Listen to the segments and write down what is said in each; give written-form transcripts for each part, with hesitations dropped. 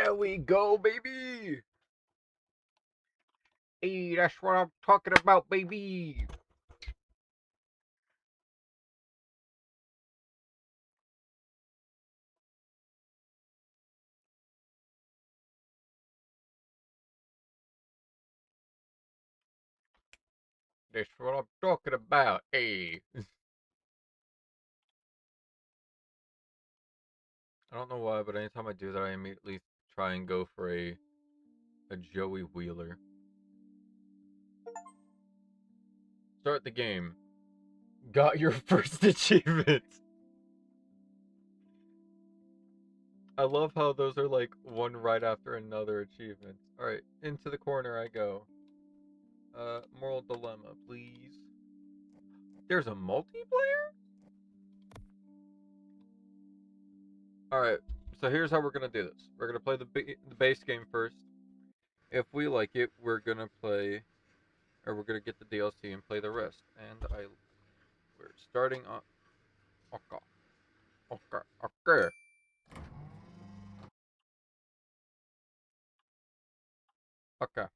There we go, baby. Hey, that's what I'm talking about, baby. That's what I'm talking about. Hey. I don't know why, but anytime I do that, I immediately try and go for a Joey Wheeler. Start the game. Got your first achievement. I love how those are like one right after another achievement. Alright, into the corner I go. Moral dilemma, please. There's a multiplayer? Alright, so here's how we're gonna do this. We're gonna play the base game first. If we like it, we're gonna play, or we're gonna get the DLC and play the rest. And we're starting on. Okay. Okay.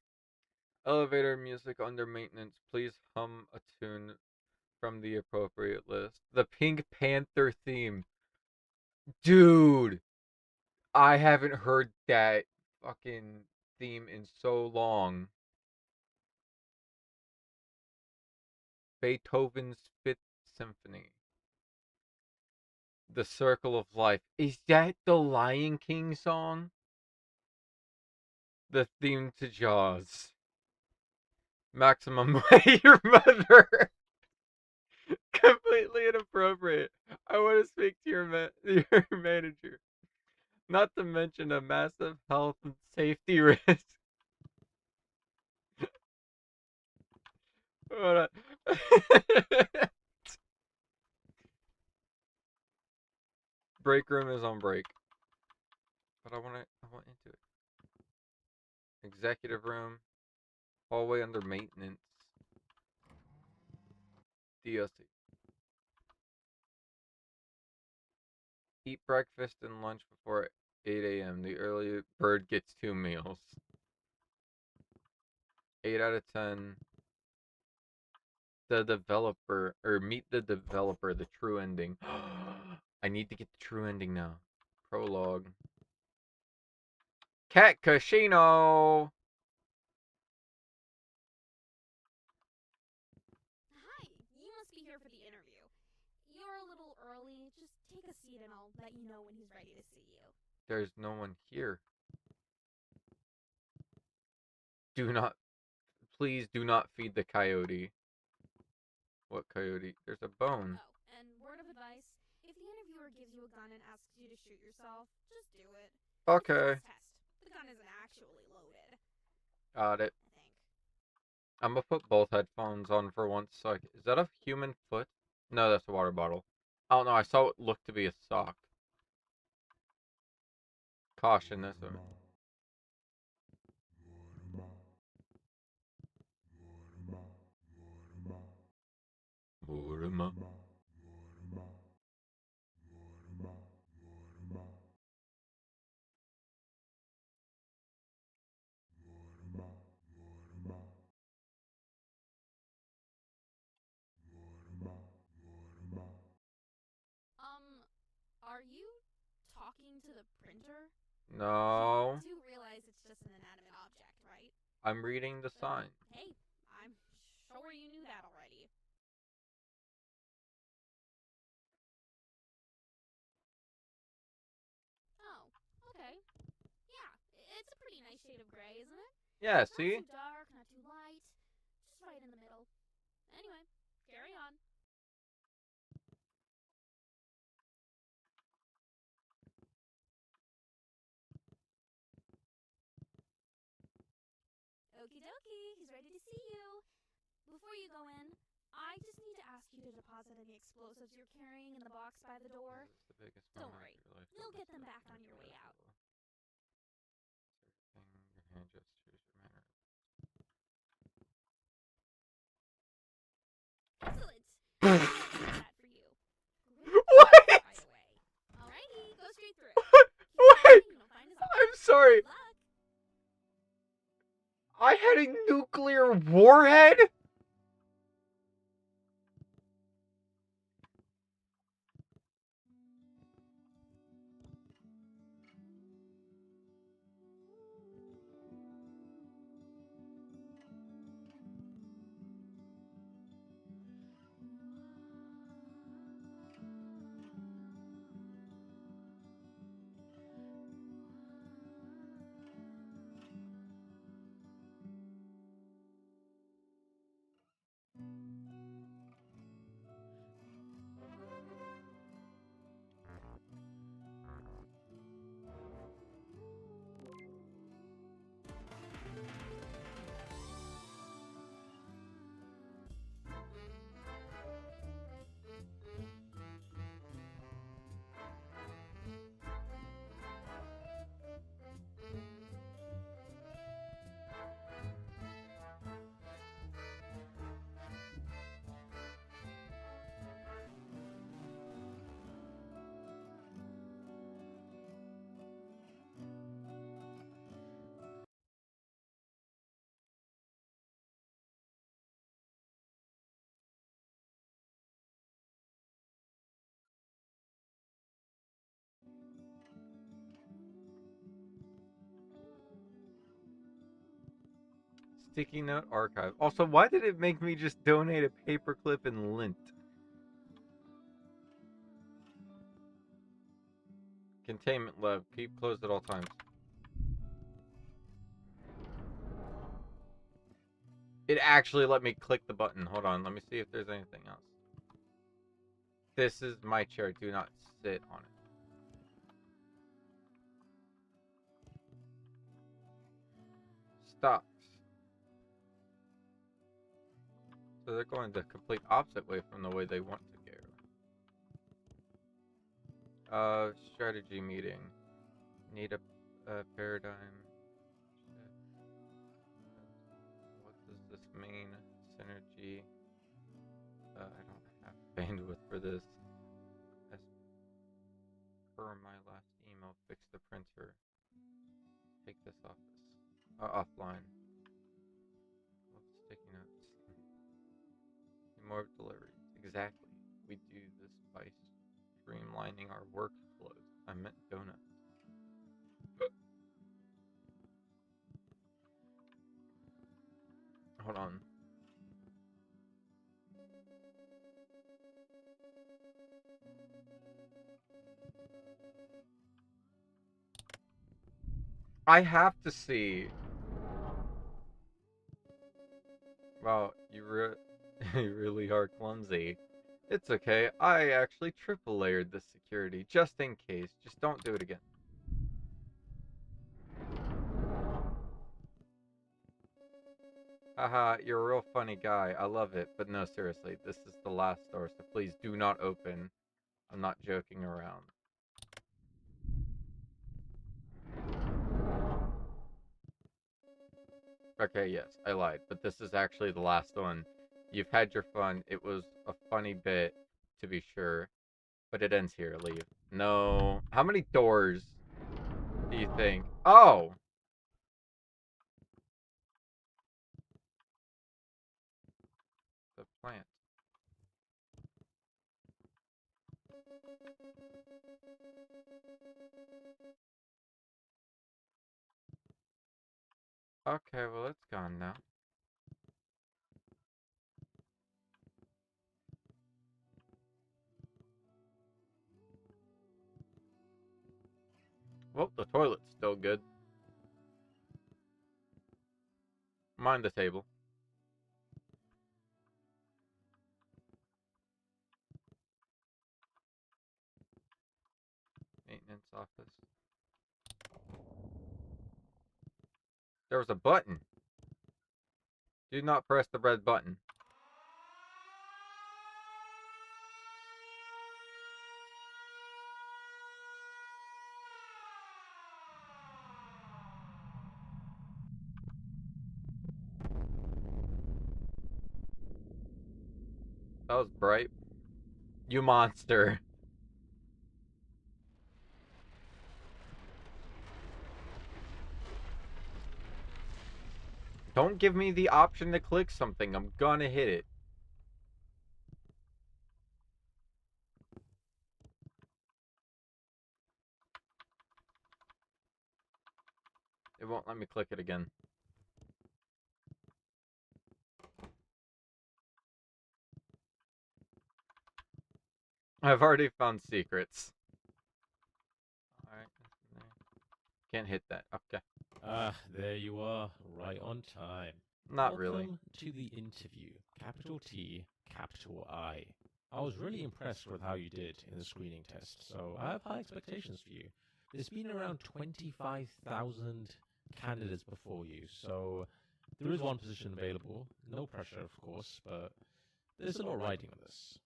Elevator music under maintenance. Please hum a tune from the appropriate list. The Pink Panther theme. Dude, I haven't heard that fucking theme in so long. Beethoven's Fifth Symphony. The Circle of Life. Is that the Lion King song? The theme to Jaws. Maximum Way Your Mother. Completely inappropriate. I want to speak to your manager. Not to mention a massive health and safety risk. Hold on. Break room is on break. But I want into it. Executive room. Hallway under maintenance. DLC. Eat breakfast and lunch before 8 a.m. The early bird gets 2 meals. 8 out of 10. The developer, or meet the developer, the true ending. I need to get the true ending now. Prologue. Cat Casino! Hi, you must be here for the interview. You're a little early. Just take a seat and I'll let you know when he's ready to see you. There's no one here. Please do not feed the coyote. What coyote? There's a bone. Oh, and word of advice, if the interviewer gives you a gun and asks you to shoot yourself, just do it. Okay. It's a test. The gun isn't actually loaded. Got it. I think. I'm gonna put both headphones on for once. Is that a human foot? No, that's a water bottle. I don't know. I saw it look to be a sock. Caution, this one. Are you talking to the printer? No. You do realize it's just an inanimate object, right? I'm reading the sign. Hey, I'm sure you knew that already. Oh, okay. Yeah, it's a pretty nice shade of gray, isn't it? Yeah, Not see? too dark, not too light. Just right in the middle. Anyway, carry on. Okie dokie, he's ready to see you. Before you go in, I just need to ask you to deposit any explosives you're carrying in the box by the door. This is the biggest Don't moment worry, of your life. you'll get them back on your way out. Your hand gestures, your manner. Excellent! That for you. What? Right away. Alrighty, go straight through. What? You'll find his office. I'm sorry. sorry. Good luck. I had a nuclear warhead? Sticky note archive. Also, why did it make me just donate a paperclip and lint? Containment lab. Keep closed at all times. It actually let me click the button. Hold on. Let me see if there's anything else. This is my chair. Do not sit on it. Stops. So they're going the complete opposite way from the way they want to go. Strategy meeting. Need a paradigm. What does this mean? Synergy. I don't have bandwidth for this. As per my last email, fix the printer. Take this offline. What's sticky notes? More deliveries. Exactly. We do this by streamlining our workflows. I meant donuts. Hold on. I have to see. Wow, you really are clumsy. It's okay. I actually triple layered the security just in case. Just don't do it again. Haha, you're a real funny guy. I love it. But no, seriously, this is the last door, so please do not open. I'm not joking around. Okay, yes, I lied, but this is actually the last one. You've had your fun. It was a funny bit, to be sure, but it ends here. Leave. No. How many doors do you think? Oh! The plant. Okay, well, it's gone now. Well, the toilet's still good. Mind the table. Maintenance office. There was a button. Do not press the red button. That was bright. You monster. Don't give me the option to click something. I'm gonna hit it. It won't let me click it again. I've already found secrets. Alright. Can't hit that. Okay. Ah, there you are, right on time. Not really. Welcome to the interview. Capital T, capital I. I was really impressed with how you did in the screening test, so I have high expectations for you. There's been around 25,000 candidates before you, so there is one position available. No pressure, of course, but there's a lot riding on this.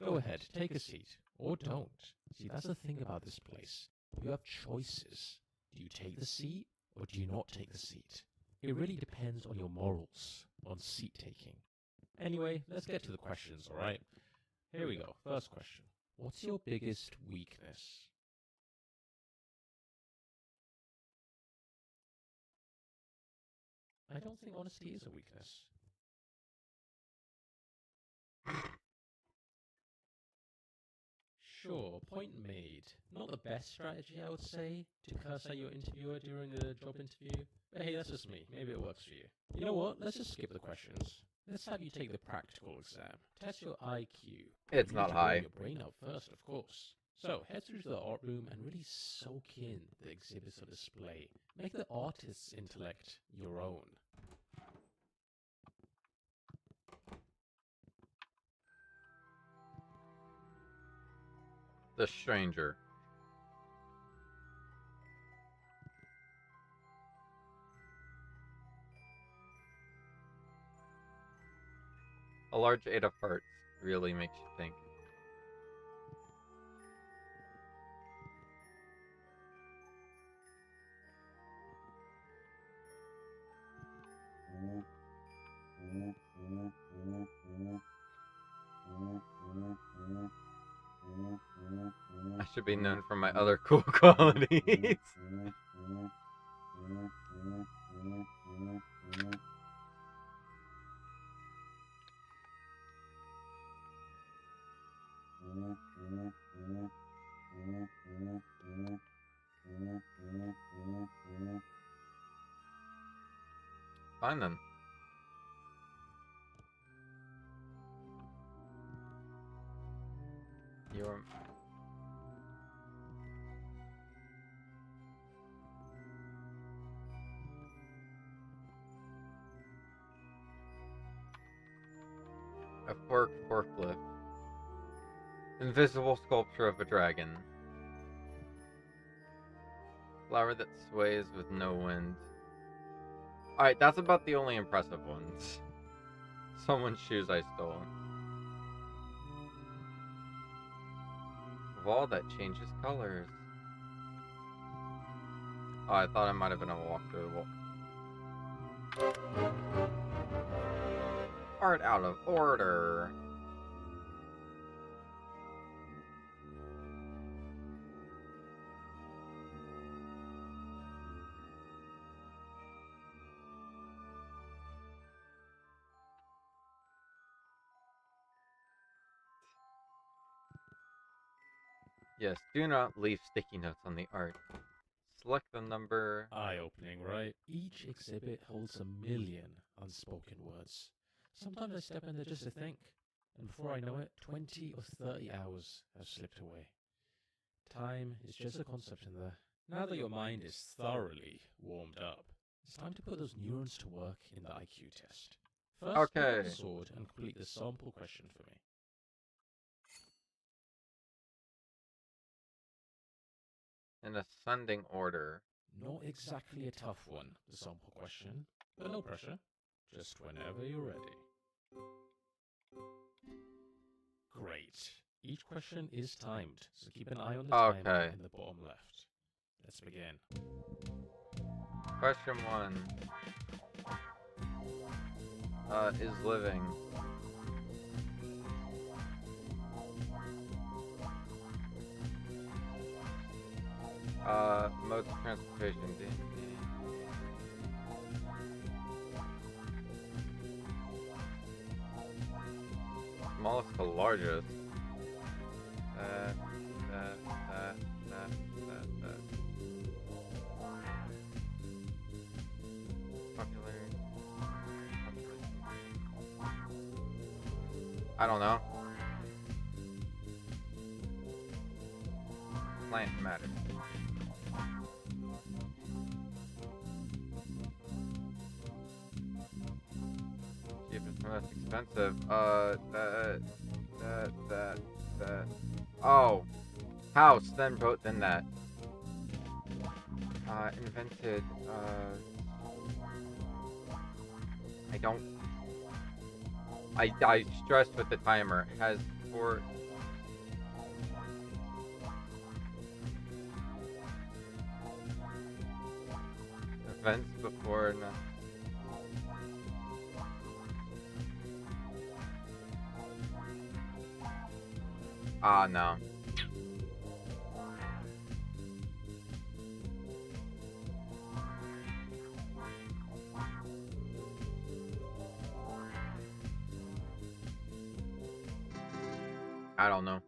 Go ahead, take a seat. Or don't. See, that's the thing about this place. You have choices. Do you take the seat, or do you not take the seat? It really depends on your morals, on seat taking. Anyway, let's get to the questions, alright? Here we go. First question. What's your biggest weakness? I don't think honesty is a weakness. Sure, point made. Not the best strategy, I would say, to curse at your interviewer during the job interview. But hey, that's just me. Maybe it works for you. You know what? Let's just skip the questions. Let's have you take the practical exam. Test your IQ. It's You not need to blow high. your brain out first, of course. So, head through to the art room and really soak in the exhibits on display. Make the artist's intellect your own. The Stranger. A large 8 of hearts really makes you think. I should be known for my other cool qualities. Fine then. You're... A forklift. Invisible sculpture of a dragon. Flower that sways with no wind. Alright, that's about the only impressive ones. Someone's shoes I stole. Wall that changes colors. Oh, I thought I might have been able to walk through the wall. Art out of order. Yes, do not leave sticky notes on the art. Select the number. Eye-opening, right? Each exhibit holds a million unspoken words. Sometimes I step in there just to think, and before I know it, 20 or 30 hours have slipped away. Time is just a concept in there. Now that your mind is thoroughly warmed up, it's time to put those neurons to work in the IQ test. First, pick up Okay. the sword and complete the sample question for me. In ascending order. Not exactly a tough one, the sample question, but no pressure. Just whenever you're ready. Great. Each question is timed, so keep an eye on the Okay. timer in the bottom left. Let's begin. Question 1. Is living. Modes of transportation. smallest to largest. Popular. I don't know. Plant matter. Cheapest from less expensive. That. Oh, house. Then vote. Then that. Invented. I don't. I stressed with the timer. It has 4. Events before and no. I don't know.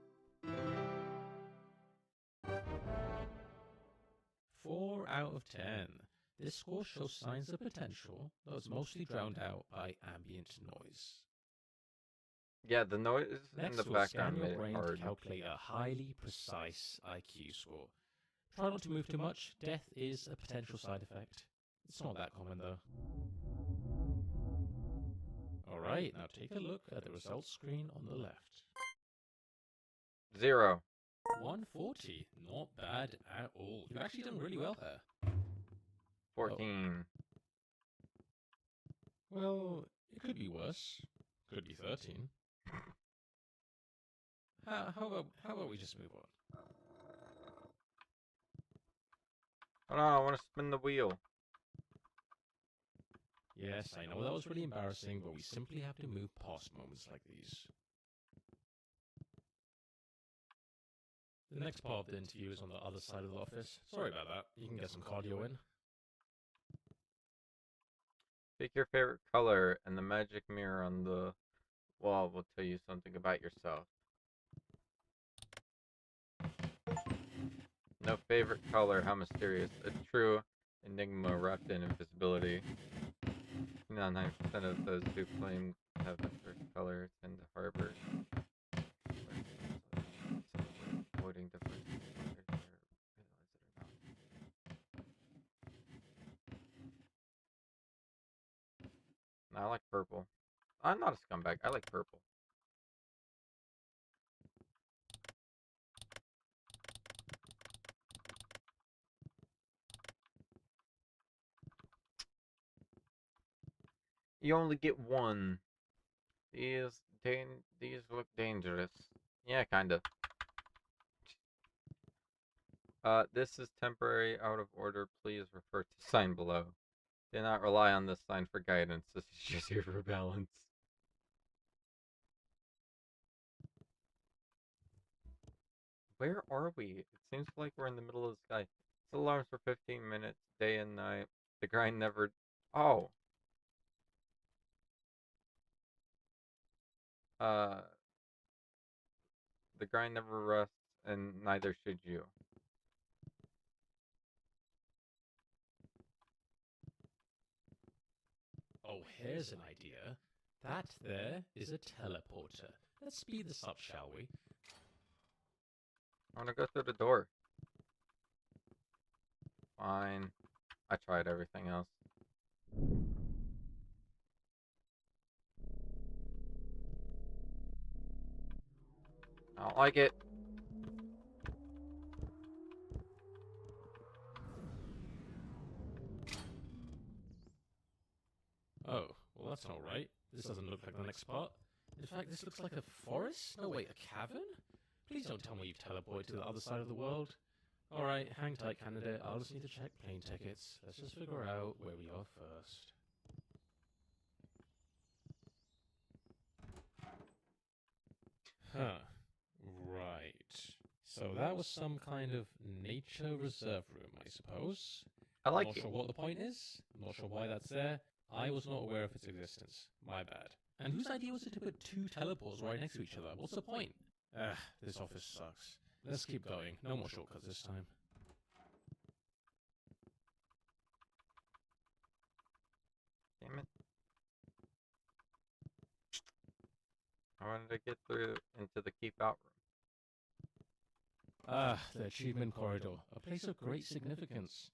4 out of 10. This score shows signs of potential, though it's mostly drowned out by ambient noise. Yeah, the noise in Next, the we'll scan background your made it brain hard. to calculate a highly precise IQ score. Try not to move too much. Death is a potential side effect. It's not that common, though. Alright, now take a look at the results screen on the left. 0. 140. Not bad at all. You've actually done really well there. 14. Well, it could be worse. Could be 13. How about we just move on? Hold on, I want to spin the wheel. Yes, I know that was really embarrassing, but we simply have to move past moments like these. The next part of the interview is on the other side of the office. Sorry about that. You can get some cardio in. Pick your favorite color, and the magic mirror on the wall will tell you something about yourself. No favorite color, how mysterious. A true enigma wrapped in invisibility. 99% of those who claim to have the first color tend to harbor. Avoiding the first color. No, I like purple. I'm not a scumbag. I like purple. You only get one. These look dangerous. Yeah, kinda. This is temporary, out of order. Please refer to sign below. Do not rely on this sign for guidance. This is just here for balance. Where are we? It seems like we're in the middle of the sky. Set alarms for 15 minutes, day and night. The grind never... Oh. The grind never rests, and neither should you. Oh, here's an idea. That there is a teleporter. Let's speed this up, shall we? I want to go through the door. Fine. I tried everything else. I don't like it. Oh, well that's not right. This doesn't look like the next part. In fact, this looks like a forest? No, wait, a cavern? Please don't tell me you've teleported to the other side of the world. Alright, hang tight, candidate. I'll just need to check plane tickets. Let's just figure out where we are first. Huh. Right. So that was some kind of nature reserve room, I suppose. I like Not it. sure what the point is. Not sure why that's there. I was not aware of its existence. My bad. And whose idea was it to put two teleports right next to each other? What's the point? This office sucks. Let's keep going. No more shortcuts this time. Damn it. I wanted to get through into the keep out room. The achievement corridor. A place of great significance.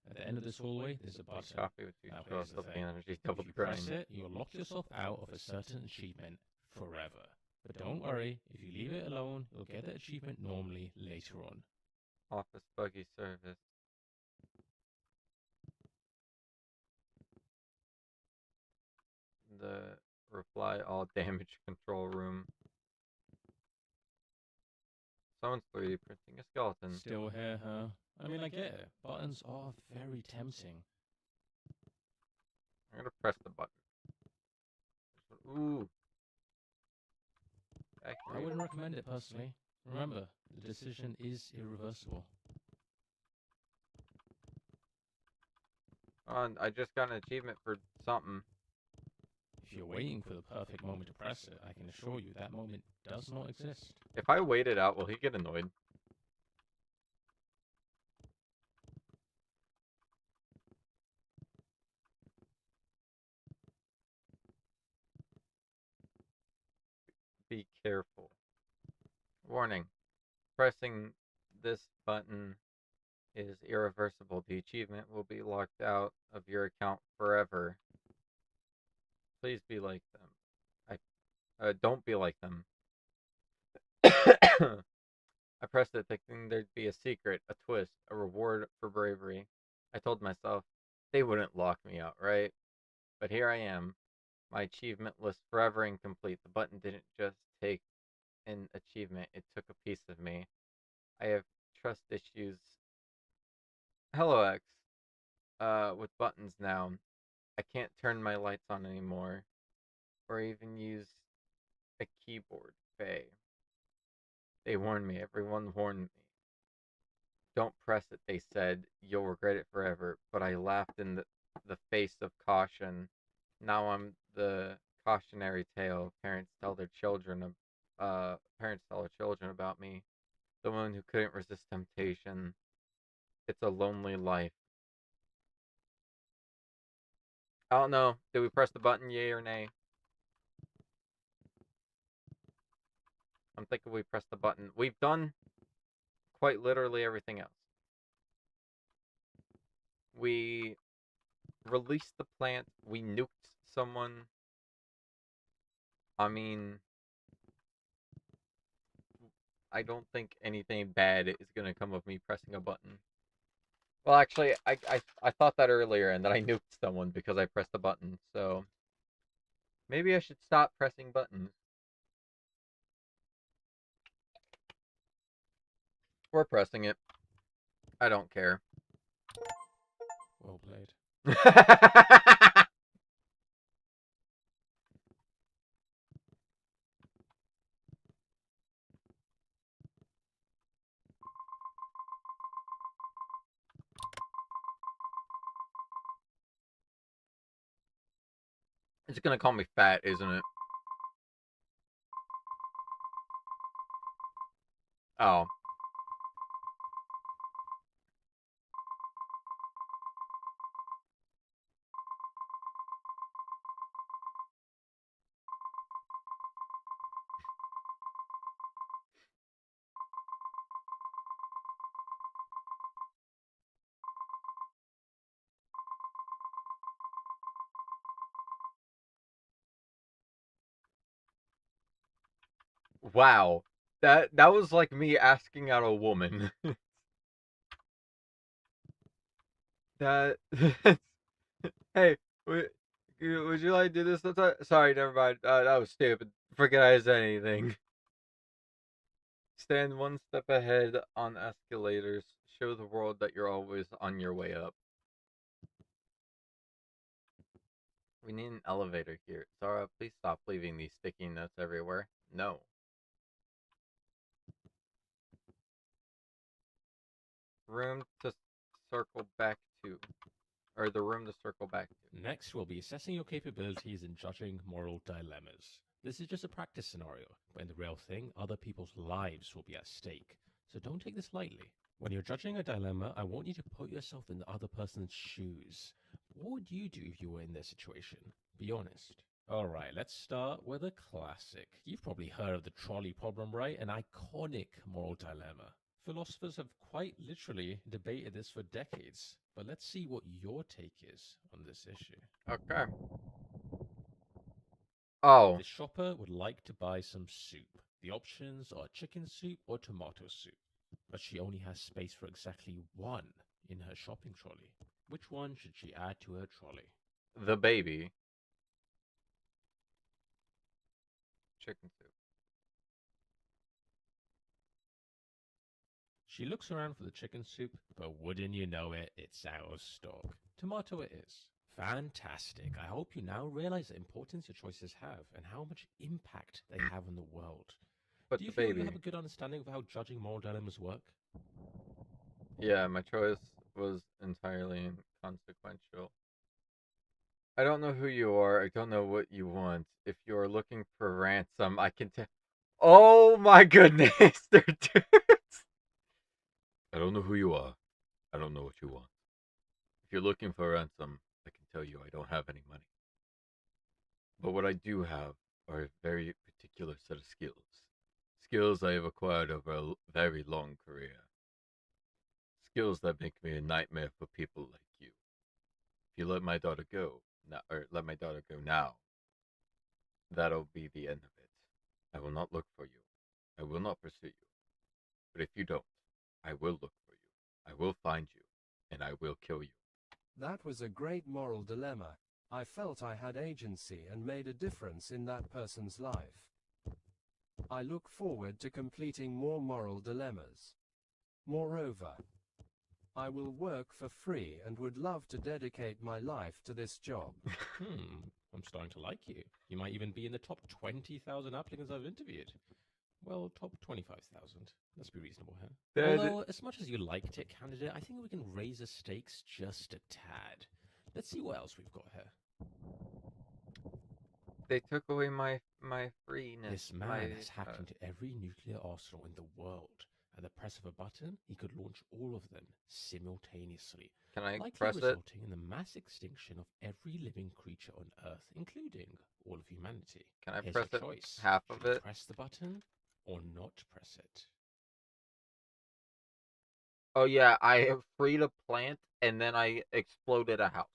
At the end of this hallway, there's a button. Coffee with 2 Now, straws, here's the something thing. energy, If double you grind. press it, you'll lock yourself out of a certain achievement forever. But don't worry, if you leave it alone, you'll get the achievement normally later on. Office buggy service. The reply all damage control room. Someone's 3D printing a skeleton. Still here, huh? I mean, I get it. Buttons are very tempting. I'm gonna press the button. Ooh. I Accurate. wouldn't recommend it personally. Remember, the decision is irreversible. I just got an achievement for something. If you're waiting for the perfect moment to press it, I can assure you that moment does not exist. If I wait it out, will he get annoyed? Be careful. Warning. Pressing this button is irreversible. The achievement will be locked out of your account forever. Please be like them. Don't be like them. I pressed it thinking there'd be a secret, a twist, a reward for bravery. I told myself they wouldn't lock me out, right? But here I am. My achievement list forever incomplete. The button didn't just take an achievement, it took a piece of me. I have trust issues. Hello, X. With buttons now. I can't turn my lights on anymore. Or even use a keyboard. Faye. They warned me. Everyone warned me. Don't press it, they said. You'll regret it forever. But I laughed in the face of caution. Now I'm the cautionary tale parents tell their children about me. The one who couldn't resist temptation. It's a lonely life. I don't know. Did we press the button, yay or nay? I'm thinking we pressed the button. We've done quite literally everything else. We released the plant. We nuked someone. I mean, I don't think anything bad is gonna come of me pressing a button. Well, actually, I thought that earlier, and then I nuked someone because I pressed a button. So maybe I should stop pressing buttons. We're pressing it. I don't care. Well played. It's gonna call me fat, isn't it? Oh. Wow. That was like me asking out a woman. That hey, would you like to do this sometime? Sorry, never mind. That was stupid. Forget I said anything. Stand one step ahead on escalators. Show the world that you're always on your way up. We need an elevator here. Zara, please stop leaving these sticky notes everywhere. No. Room to circle back to. or the room to circle back to. Next, we'll be assessing your capabilities in judging moral dilemmas. This is just a practice scenario, but in the real thing, other people's lives will be at stake. So don't take this lightly. When you're judging a dilemma, I want you to put yourself in the other person's shoes. What would you do if you were in their situation? Be honest. Alright, let's start with a classic. You've probably heard of the trolley problem, right? An iconic moral dilemma. Philosophers have quite literally debated this for decades, but let's see what your take is on this issue. Okay. Oh, The shopper would like to buy some soup. The options are chicken soup or tomato soup, but she only has space for exactly one in her shopping trolley. Which one should she add to her trolley? the baby. Chicken soup. She looks around for the chicken soup, but wouldn't you know it, it's out of stock. Tomato it is. Fantastic. I hope you now realize the importance your choices have and how much impact they have on the world. But Do you the feel baby. you have a good understanding of how judging moral dilemmas work? Yeah, my choice was entirely inconsequential. I don't know who you are. I don't know what you want. If you are looking for ransom, I can tell. Oh my goodness, they're dudes. I don't know who you are. I don't know what you want. If you're looking for ransom, I can tell you I don't have any money. But what I do have are a very particular set of skills. Skills I have acquired over a very long career. Skills that make me a nightmare for people like you. If you let my daughter go, let my daughter go now, that'll be the end of it. I will not look for you. I will not pursue you. But if you don't, I will look for you. I will find you, and I will kill you. That was a great moral dilemma. I felt I had agency and made a difference in that person's life. I look forward to completing more moral dilemmas. Moreover, I will work for free and would love to dedicate my life to this job. I'm starting to like you. You might even be in the top 20,000 applicants I've interviewed. Well, top 25,000. Let's be reasonable here. Although, as much as you liked it, candidate, I think we can raise the stakes just a tad. Let's see what else we've got here. They took away my freeness. This man has hacked into every nuclear arsenal in the world. At the press of a button, he could launch all of them simultaneously, Can I likely press it? resulting in the mass extinction of every living creature on Earth, including all of humanity. Can I Here's press your it? choice. Half Should of you it? press the button or not press it? Oh yeah, I freed a plant and then I exploded a house.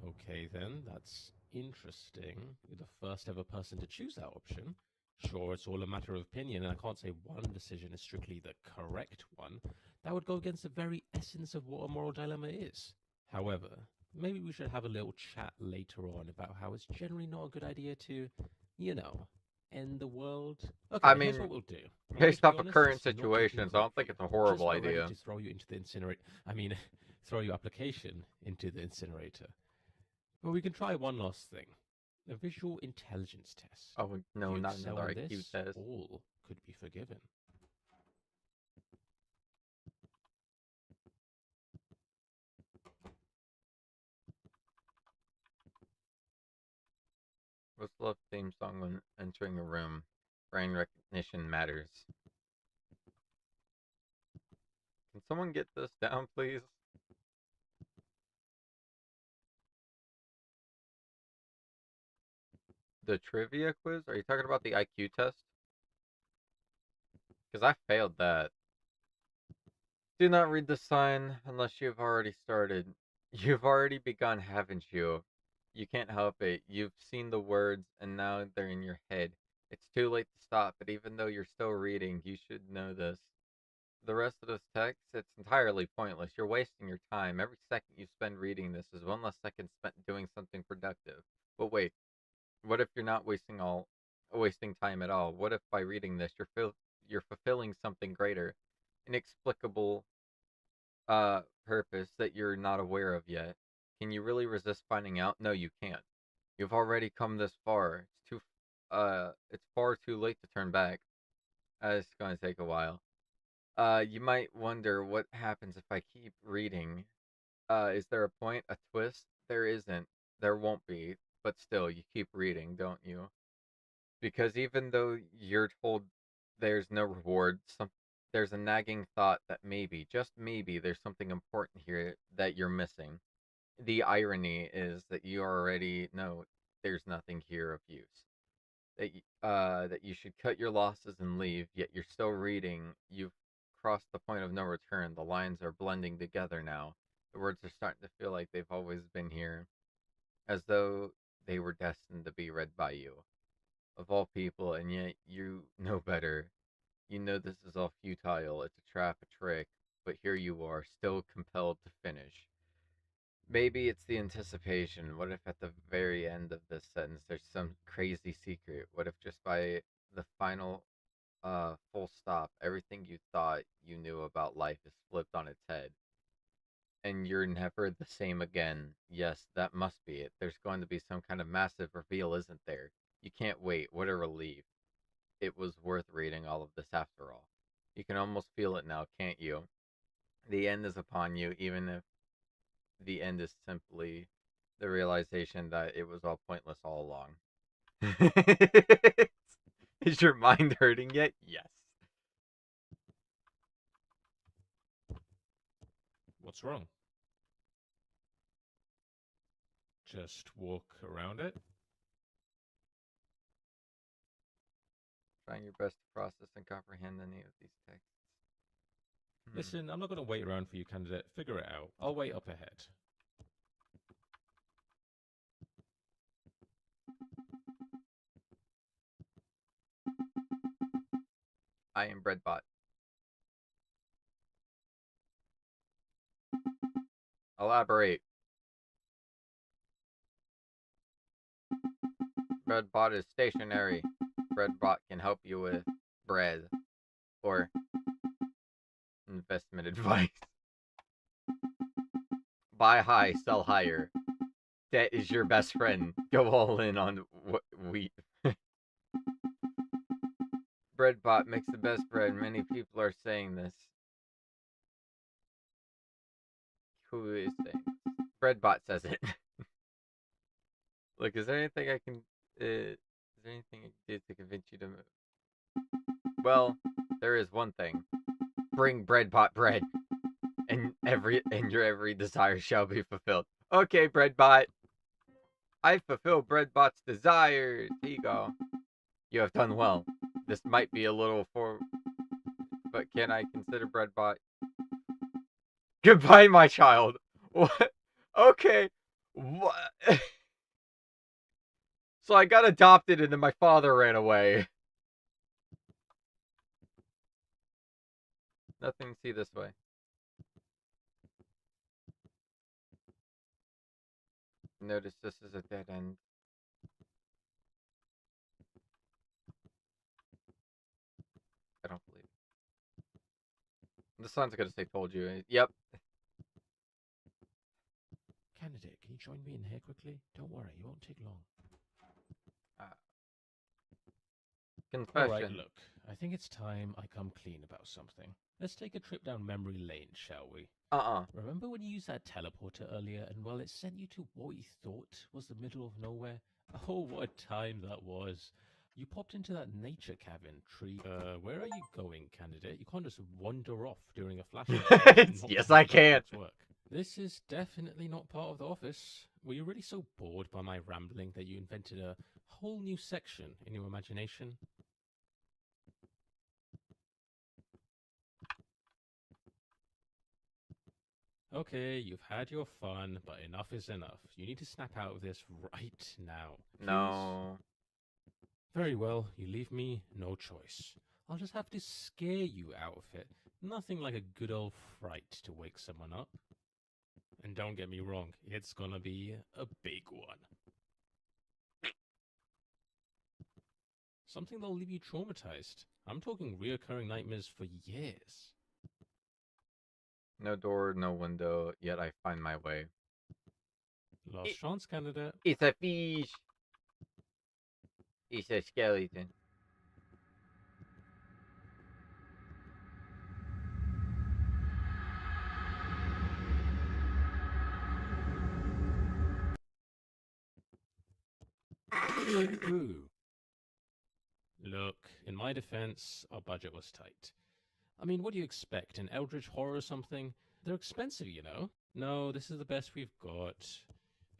Okay then, that's interesting. You're the first ever person to choose that option. Sure, it's all a matter of opinion, and I can't say one decision is strictly the correct one. That would go against the very essence of what a moral dilemma is. However, maybe we should have a little chat later on about how it's generally not a good idea to, end the world. Okay, I here's mean, what we'll do. Based To off be of honest, current it's not gonna be situations, I don't think great it's a for you. horrible Just about ready idea. to throw you into the incinerator. Throw your application into the incinerator. But we can try one last thing. A visual intelligence test. Oh no, If you not excel another on IQ this, test. all could be forgiven. What's the love theme song when entering a room? Brain recognition matters. Can someone get this down, please? The trivia quiz? Are you talking about the IQ test? Because I failed that. Do not read the sign unless you've already started. You've already begun, haven't you? You can't help it. You've seen the words and now they're in your head. It's too late to stop, but even though you're still reading, you should know this. The rest of this text, it's entirely pointless. You're wasting your time. Every second you spend reading this is one less second spent doing something productive. But wait, what if you're not wasting time at all? What if by reading this you're fulfilling something greater, inexplicable purpose that you're not aware of yet? Can you really resist finding out? No, you can't. You've already come this far. It's far too late to turn back. It's gonna take a while. You might wonder what happens if I keep reading. Is there a point, a twist? There isn't. There won't be. But still, you keep reading, don't you? Because even though you're told there's no reward, there's a nagging thought that maybe, just maybe, there's something important here that you're missing. The irony is that you already know there's nothing here of use. That you should cut your losses and leave, yet you're still reading. You've crossed the point of no return. The lines are blending together now. The words are starting to feel like they've always been here, as though they were destined to be read by you, of all people, and yet you know better. You know this is all futile. It's a trap, a trick, but here you are, still compelled to finish. Maybe it's the anticipation. What if at the very end of this sentence there's some crazy secret? What if just by the final full stop, everything you thought you knew about life is flipped on its head? And you're never the same again. Yes, that must be it. There's going to be some kind of massive reveal, isn't there? You can't wait. What a relief. It was worth reading all of this after all. You can almost feel it now, can't you? The end is upon you, even if the end is simply the realization that it was all pointless all along. Is your mind hurting yet? Yes. What's wrong? Just walk around it? Trying your best to process and comprehend any of these texts. Listen, I'm not going to wait around for you, candidate. Figure it out. I'll wait up ahead. I am Breadbot. Elaborate. Breadbot is stationary. Breadbot can help you with bread or investment advice. Buy high, sell higher. Debt is your best friend. Go all in on wheat. Breadbot makes the best bread. Many people are saying this. Who is saying this? Breadbot says it. Look, is there anything I can? Is there anything I can do to convince you to move? Well, there is one thing. Bring Breadbot bread, and your every desire shall be fulfilled. Okay, Breadbot. I fulfill Breadbot's desires. Here you go. You have done well. This might be a little but can I consider Breadbot? Goodbye, my child. What? Okay. What? So I got adopted and then my father ran away. Nothing to see this way. Notice this is a dead end. I don't believe it. The sun's gonna say told you. Yep. Candidate, can you join me in here quickly? Don't worry, it won't take long. Confession. Alright, look. I think it's time I come clean about something. Let's take a trip down memory lane, shall we? Remember when you used that teleporter earlier and, well, it sent you to what you thought was the middle of nowhere? Oh, what a time that was. You popped into that nature cabin tree. Where are you going, candidate? You can't just wander off during a flashback. Yes, I can. Work. This is definitely not part of the office. Were you really so bored by my rambling that you invented a whole new section in your imagination? Okay, you've had your fun, but enough is enough. You need to snap out of this right now. Please? No. Very well, you leave me no choice. I'll just have to scare you out of it. Nothing like a good old fright to wake someone up. And don't get me wrong, it's gonna be a big one. Something that'll leave you traumatized. I'm talking reoccurring nightmares for years. No door, no window, yet I find my way. Last chance, candidate. It's a fish. He's a skeleton. Ooh. Look, in my defense, our budget was tight. I mean, what do you expect? An Eldritch horror or something? They're expensive, you know? No, this is the best we've got.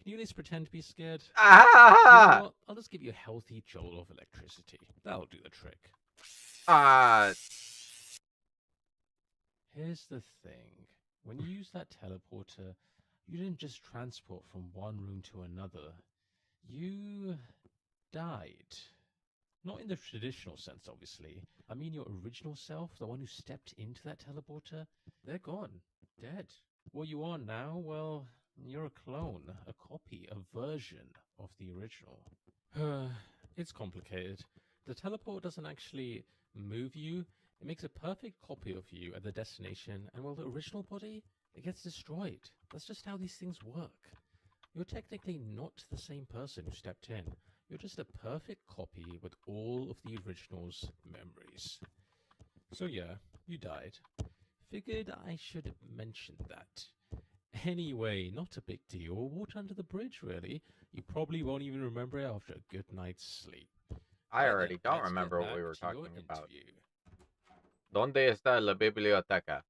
Can you at least pretend to be scared? You know Ah! what? I'll just give you a healthy jolt of electricity. That'll do the trick. Ah! Here's the thing. When you use that teleporter, you didn't just transport from one room to another. You died. Not in the traditional sense, obviously. I mean your original self, the one who stepped into that teleporter, they're gone. Dead. What you are now, well, you're a clone, a copy, a version of the original. It's complicated. The teleport doesn't actually move you. It makes a perfect copy of you at the destination, and well, the original body, it gets destroyed. That's just how these things work. You're technically not the same person who stepped in. You're just a perfect copy with all of the original's memories. So yeah, you died. Figured I should mention that. Anyway, not a big deal. Water under the bridge, really. You probably won't even remember it after a good night's sleep. I Right already then, don't let's get remember what back we were to your talking about. interview. ¿Dónde está la biblioteca?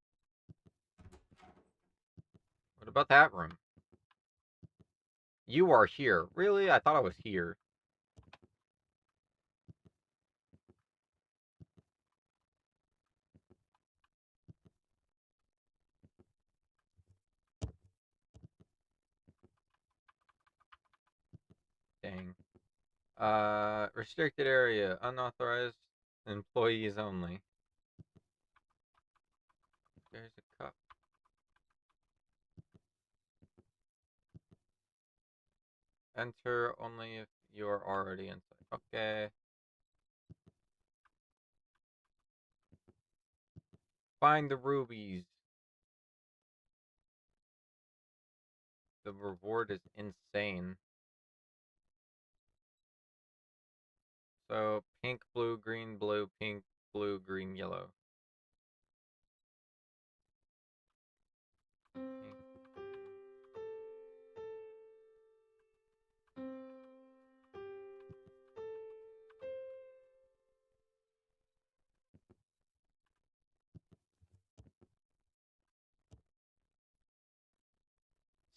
What about that room? You are here. Really? I thought I was here. Dang. Restricted area. Unauthorized employees only. There's a cup. Enter only if you are already inside. Okay. Find the rubies. The reward is insane. So, pink, blue, pink, blue, green, yellow. Pink.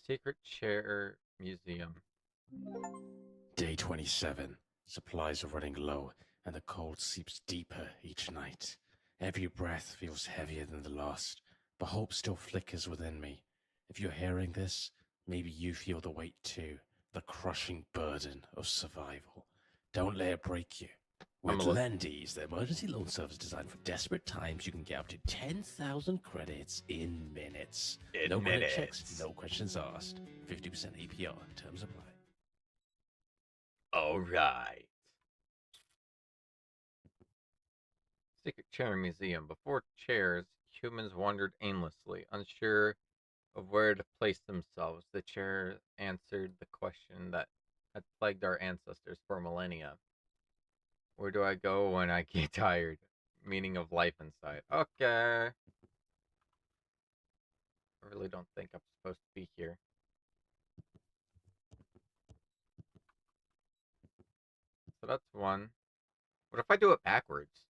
Secret Chair Museum. Day 27. Supplies are running low, and the cold seeps deeper each night. Every breath feels heavier than the last, but hope still flickers within me. If you're hearing this, maybe you feel the weight too, the crushing burden of survival. Don't let it break you. I'm With a look- Lendy's, the emergency loan service designed for desperate times, you can get up to 10,000 credits in minutes. No credit checks, no questions asked. 50% APR, terms apply. Alright. Secret Chair Museum. Before chairs, humans wandered aimlessly, unsure of where to place themselves. The chair answered the question that had plagued our ancestors for millennia. Where do I go when I get tired? Meaning of life inside. Okay. I really don't think I'm supposed to be here. So that's one. What if I do it backwards?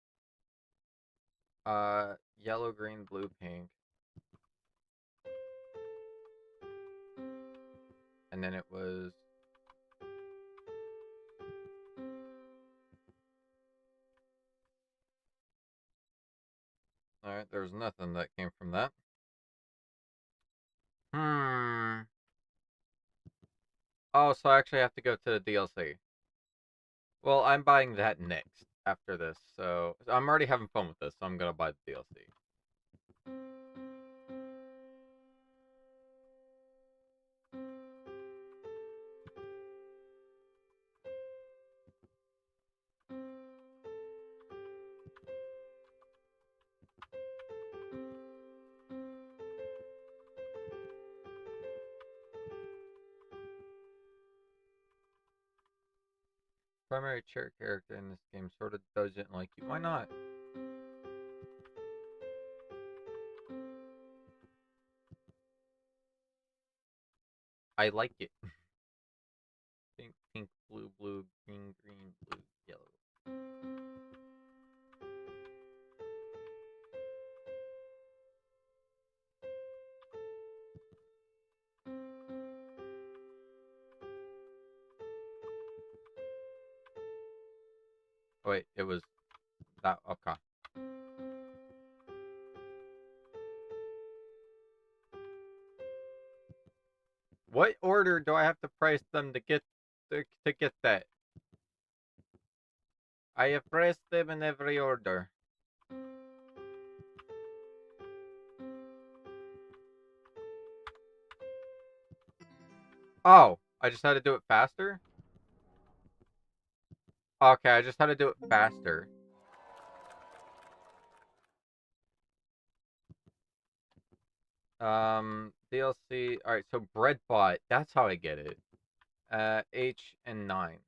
Yellow, green, blue, pink. And then it was... Alright, there was nothing that came from that. Oh, so I actually have to go to the DLC. Well, I'm buying that next, after this, so... I'm already having fun with this, so I'm gonna buy the DLC. Primary chair character in this game sort of doesn't like you. Why not? I like it. Pink, pink, blue, blue, green, green, blue, yellow. Oh, wait, it was that. Okay. What order do I have to price them to get that? I have pressed them in every order. Oh, I just had to do it faster? Okay, I just had to do it faster. DLC. Alright, so Breadbot. That's how I get it. H and 9.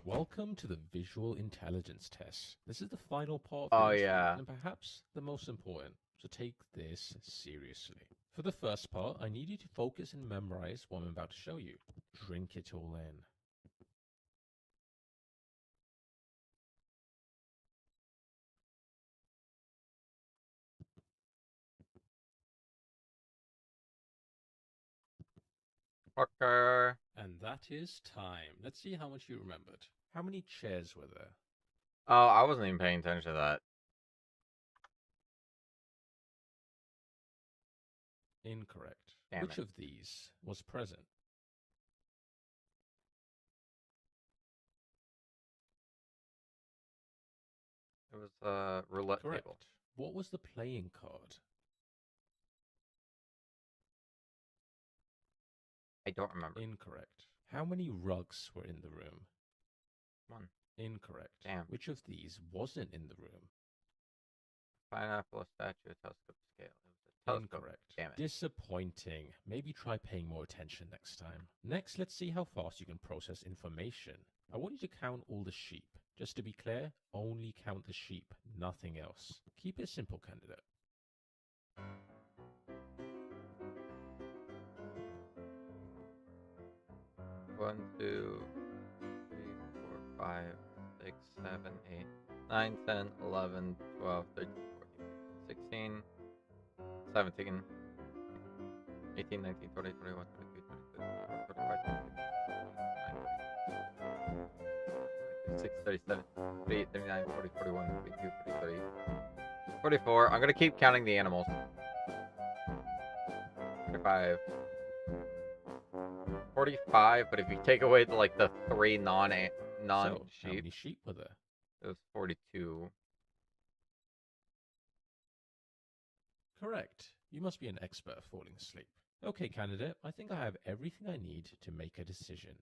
Welcome to the visual intelligence test. This is the final part Oh, of the interview, yeah. and perhaps the most important, so take this seriously. For the first part, I need you to focus and memorize what I'm about to show you. Drink it all in. Fucker. And that is time. Let's see how much you remembered. How many chairs were there? Oh, I wasn't even paying attention to that. Incorrect. Damn Which it. of these was present? It was a roulette Correct. table. What was the playing card? I don't remember. Incorrect. How many rugs were in the room? 1. Incorrect. Damn. Which of these wasn't in the room? Pineapple, a statue, a telescope, scale. It was a telescope. Incorrect. Damn it. Disappointing. Maybe try paying more attention next time. Next, let's see how fast you can process information. I want you to count all the sheep. Just to be clear, only count the sheep, nothing else. Keep it simple, candidate. 1, 2, 3, 4, 5, 6, 7, 8, 9, 10, 11, 12, 13, 14, 16, 17, 18, 19, 20, 21, 22, 23, 24, 25, 26, 37, 38, 39, 40, 41, 42, 43, 44. I'm gonna keep counting the animals. 45. 45, but if you take away the 3 So, how non-sheep, many sheep were there? it was 42. Correct. You must be an expert at falling asleep. Okay, candidate, I think I have everything I need to make a decision.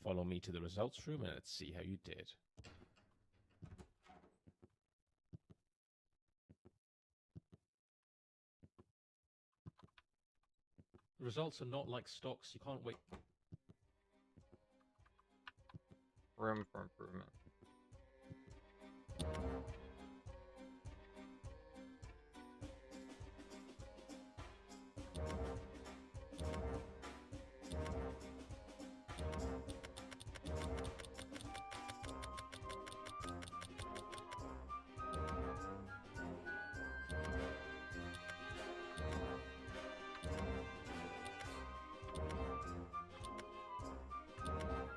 Follow me to the results room and let's see how you did. The results are not like stocks, you can't wait. Room for improvement.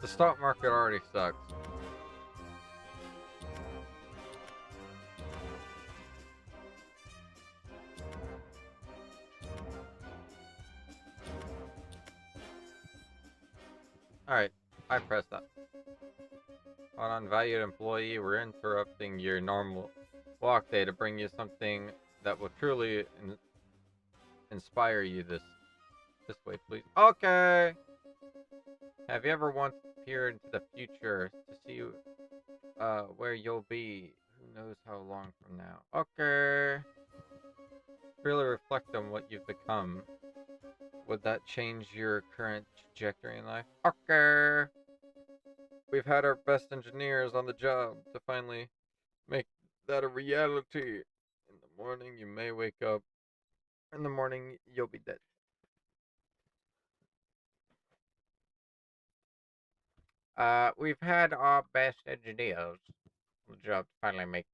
The stock market already sucks. Alright, I pressed that. Hold on, valued employee, we're interrupting your normal walk day to bring you something that will truly inspire you this way, please. Okay! Have you ever once peered into the future to see where you'll be? Who knows how long from now? Okay. really reflect on what you've become, would that change your current trajectory in life? Okay. We've had our best engineers on the job to finally make that a reality. In the morning, you may wake up. In the morning, you'll be dead. We've had our best engineers on the job to finally make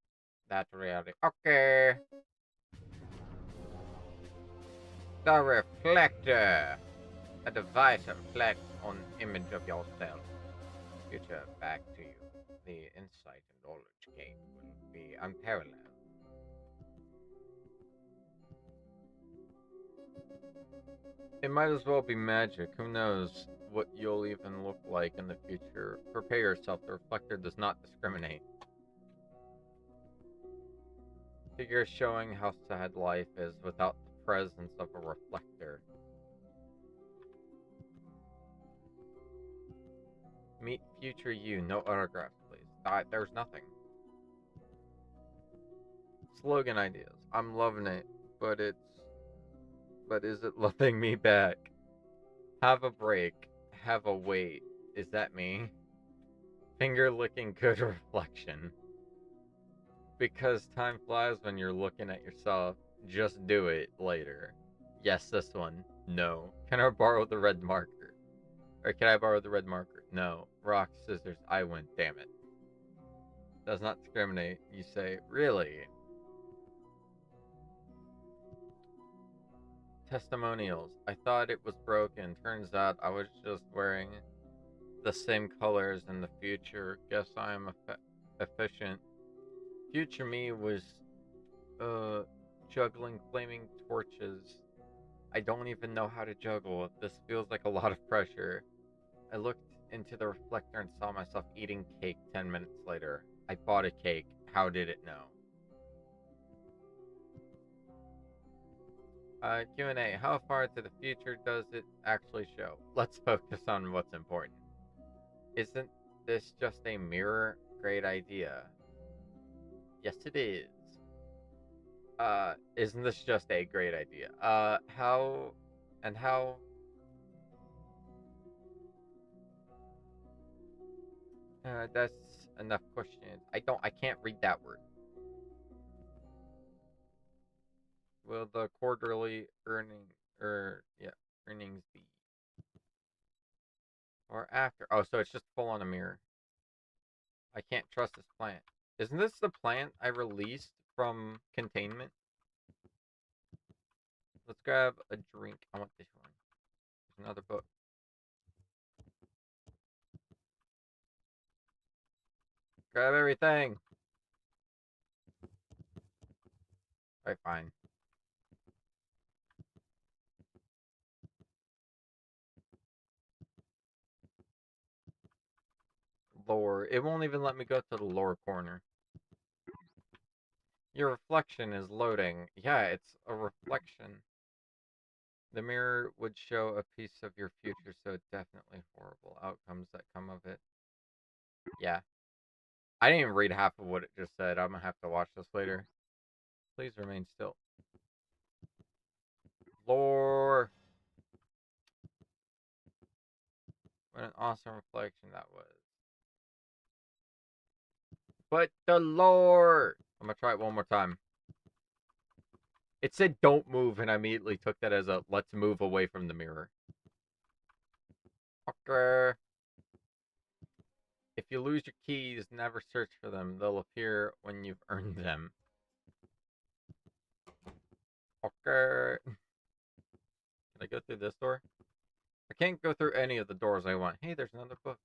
that a reality. Okay. The reflector. A device that reflects on image of yourself. Future back to you. The insight and knowledge gained will be unparalleled. It might as well be magic. Who knows what you'll even look like in the future. Prepare yourself. The reflector does not discriminate. Figure showing how sad life is without the presence of a reflector. Meet future you. No autographs, please. There's nothing. Slogan ideas. I'm loving it, but is it loving me back? Have a break. Have a wait. Is that me? Finger licking good reflection. Because time flies when you're looking at yourself. Just do it later. Yes, this one. No. Can I borrow the red marker? Or can I borrow the red marker? No. Rock, scissors, I win. Damn it. Does not discriminate. You say, really? Testimonials. I thought it was broken. Turns out I was just wearing the same colors in the future. Guess I am efficient. Future me was juggling flaming torches. I don't even know how to juggle. This feels like a lot of pressure. I looked into the reflector and saw myself eating cake 10 minutes later. I bought a cake. How did it know? Q&A. How far to the future does it actually show? Let's focus on what's important. Isn't this just a mirror? Great idea. Yes, it is. Isn't this just a great idea? How... That's enough questions. I can't read that word. Will the quarterly earnings be? Or after? Oh, so it's just full on a mirror. I can't trust this plant. Isn't this the plant I released from containment? Let's grab a drink. I want this one. There's another book. Grab everything. Alright, fine. Lore. It won't even let me go to the lower corner. Your reflection is loading. Yeah, it's a reflection. The mirror would show a piece of your future, so definitely horrible outcomes that come of it. Yeah. I didn't even read half of what it just said. I'm gonna have to watch this later. Please remain still. Lore. What an awesome reflection that was. But the lore. I'm gonna try it one more time. It said don't move, and I immediately took that as a let's move away from the mirror. Okay. If you lose your keys, never search for them. They'll appear when you've earned them. Okay. Can I go through this door? I can't go through any of the doors I want. Hey, there's another book.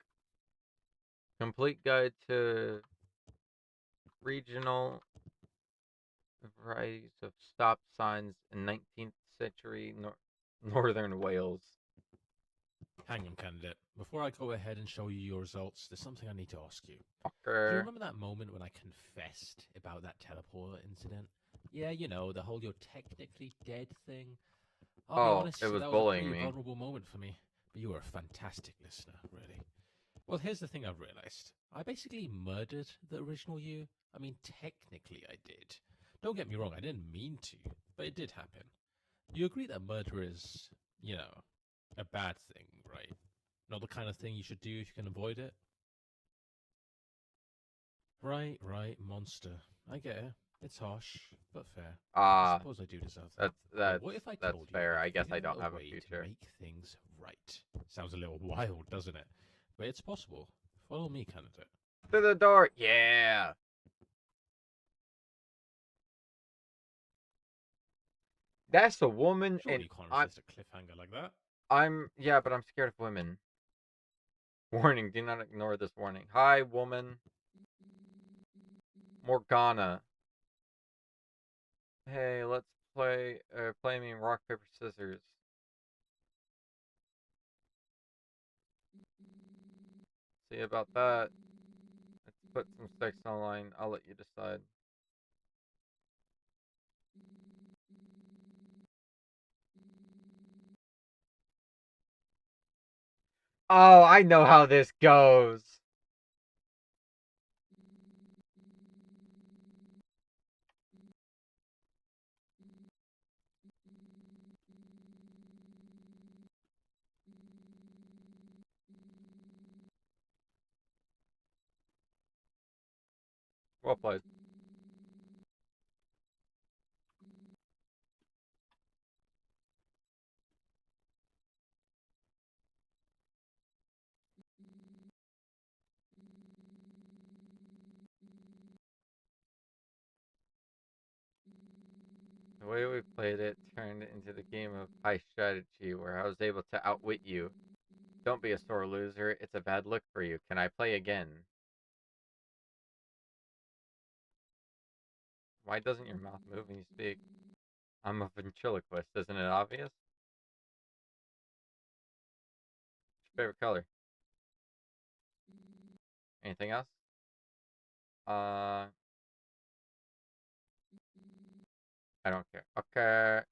Complete guide to regional varieties of stop signs in 19th century northern Wales. Hang on, candidate. Before I go ahead and show you your results, there's something I need to ask you. Do you Okay. remember that moment when I confessed about that teleporter incident? Yeah, you know, the whole you're technically dead thing. I'll be honest, it was that bullying was a pretty me. vulnerable moment for me. But you were a fantastic listener, really. Well, here's the thing I've realized. I basically murdered the original you. I mean, technically I did. Don't get me wrong, I didn't mean to. but it did happen. You agree that murder is, a bad thing, right? Not the kind of thing you should do if you can avoid it? Right, monster. I get it. It's harsh, but fair. I Ah, suppose I do deserve that. that's But what if I that's told you fair. I I guess I figured don't out have a way to future. make things right? Sounds a little wild, doesn't it? But it's possible. Follow me, candidate. To the door. Yeah. That's a woman, Surely and you can't I'm resist a cliffhanger like that. yeah, but I'm scared of women. Warning: do not ignore this warning. Hi, woman. Morgana. Hey, let's play me rock paper scissors. See about that. Let's put some stakes online. I'll let you decide. Oh, I know how this goes. Well played. The way we played it turned into the game of high strategy where I was able to outwit you. Don't be a sore loser. It's a bad look for you. Can I play again? Why doesn't your mouth move when you speak? I'm a ventriloquist. Isn't it obvious? What's your favorite color? Anything else? I don't care. Okay.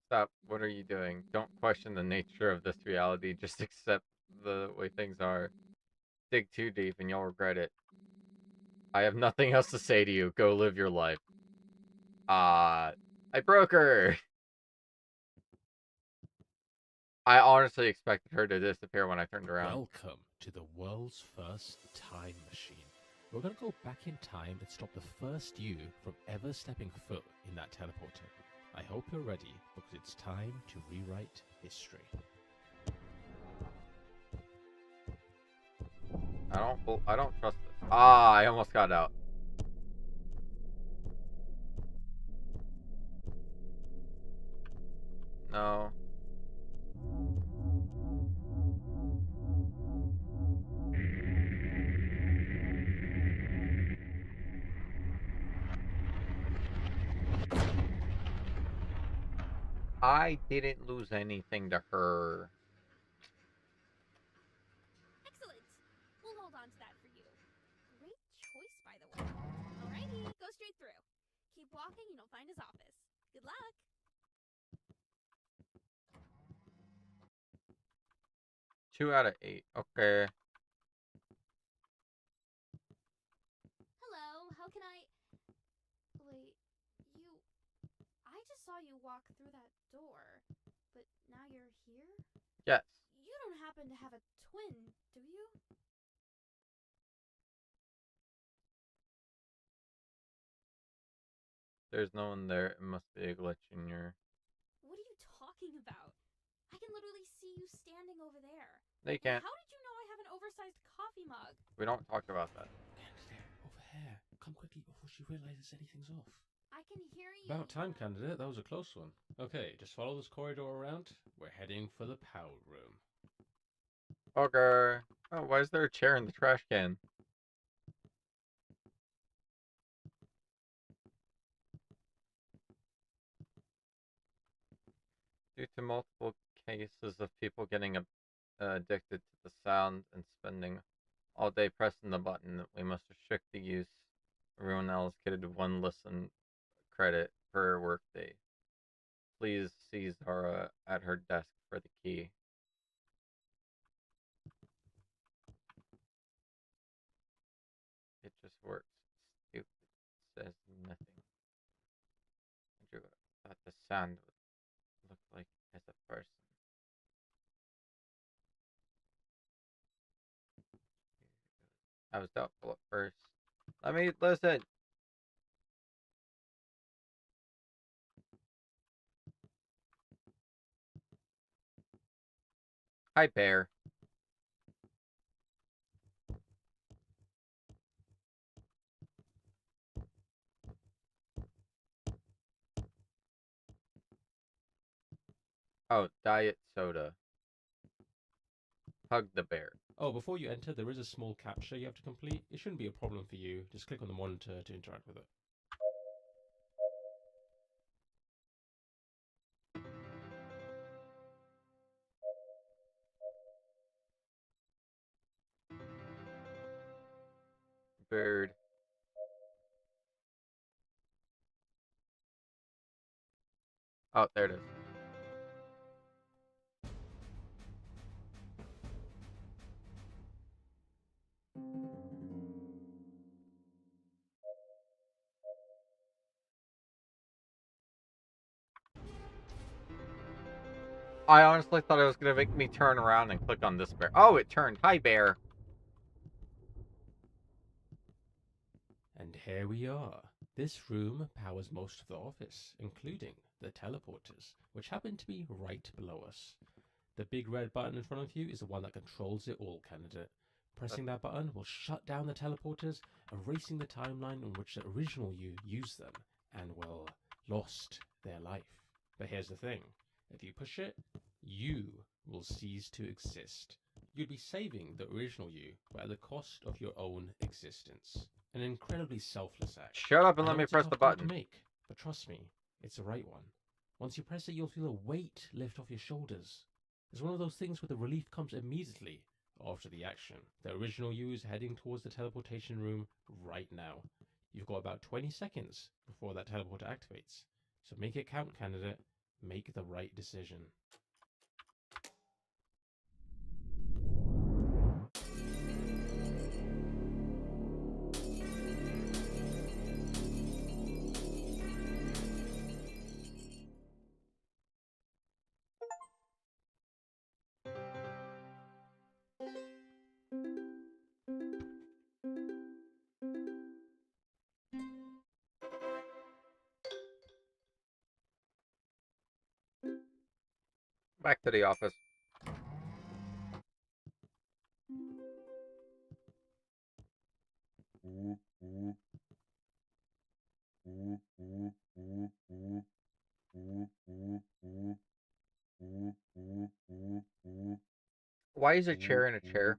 Stop. What are you doing? Don't question the nature of this reality. Just accept the way things are. Dig too deep and you'll regret it. I have nothing else to say to you. Go live your life. I broke her. I honestly expected her to disappear when I turned around. Welcome to the world's first time machine. We're going to go back in time and stop the first you from ever stepping foot in that teleporter. I hope you're ready because it's time to rewrite history. I don't trust this. I almost got out. No. I didn't lose anything to her. Excellent. We'll hold on to that for you. Great choice, by the way. Alrighty, go straight through. Keep walking and you'll find his office. Good luck. 2 out of 8. Okay. Hello, how can I... Wait, you... I just saw you walk through that door, but now you're here? Yes. You don't happen to have a twin, do you? There's no one there. It must be a glitch in your... What are you talking about? I can literally see you standing over there. They And can't. how did you know I have an oversized coffee mug? We don't talk about that. Candidate, over here. Come quickly before she realizes anything's off. I can hear you. About time, candidate. That was a close one. Okay, just follow this corridor around. We're heading for the power room. Okay. Oh, why is there a chair in the trash can? Due to multiple cases of people getting addicted to the sound and spending all day pressing the button, we must restrict the use. Everyone allocated to 1 listen credit per workday. Please see Zara at her desk for the key. It just works. It says nothing. Andrew thought the sound would look like as a person. I was doubtful at first. Let me listen. Hi, Bear. Oh, diet soda. Hug the bear. Oh, before you enter, there is a small captcha you have to complete. It shouldn't be a problem for you. Just click on the monitor to interact with it. Bird. Oh, there it is. I honestly thought it was going to make me turn around and click on this bear. Oh, it turned. Hi, bear. And here we are. This room powers most of the office, including the teleporters, which happen to be right below us. The big red button in front of you is the one that controls it all, candidate. Pressing that button will shut down the teleporters, erasing the timeline in which the original you used them and, well, lost their life. But here's the thing. If you push it, you will cease to exist. You'd be saving the original you, but at the cost of your own existence. An incredibly selfless act. Shut up and I let know me it's a press tough the call to button. make, but trust me, it's the right one. Once you press it, you'll feel a weight lift off your shoulders. It's one of those things where the relief comes immediately after the action. The original you is heading towards the teleportation room right now. You've got about 20 seconds before that teleporter activates. So make it count, candidate. Make the right decision. Back to the office. Why is a chair in a chair?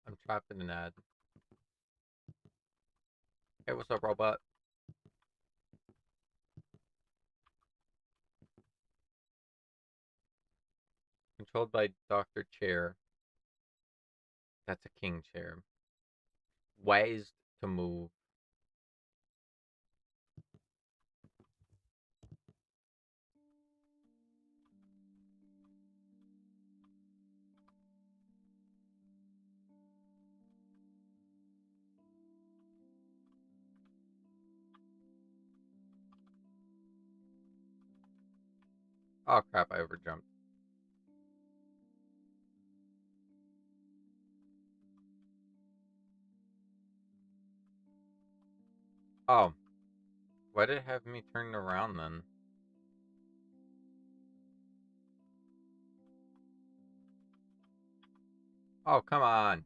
I'm trapped in an ad. Hey, what's up, robot? Controlled by Dr. Chair. That's a king chair. Ways to move. Oh crap, I overjumped. Oh. Why did it have me turn around then? Oh, come on.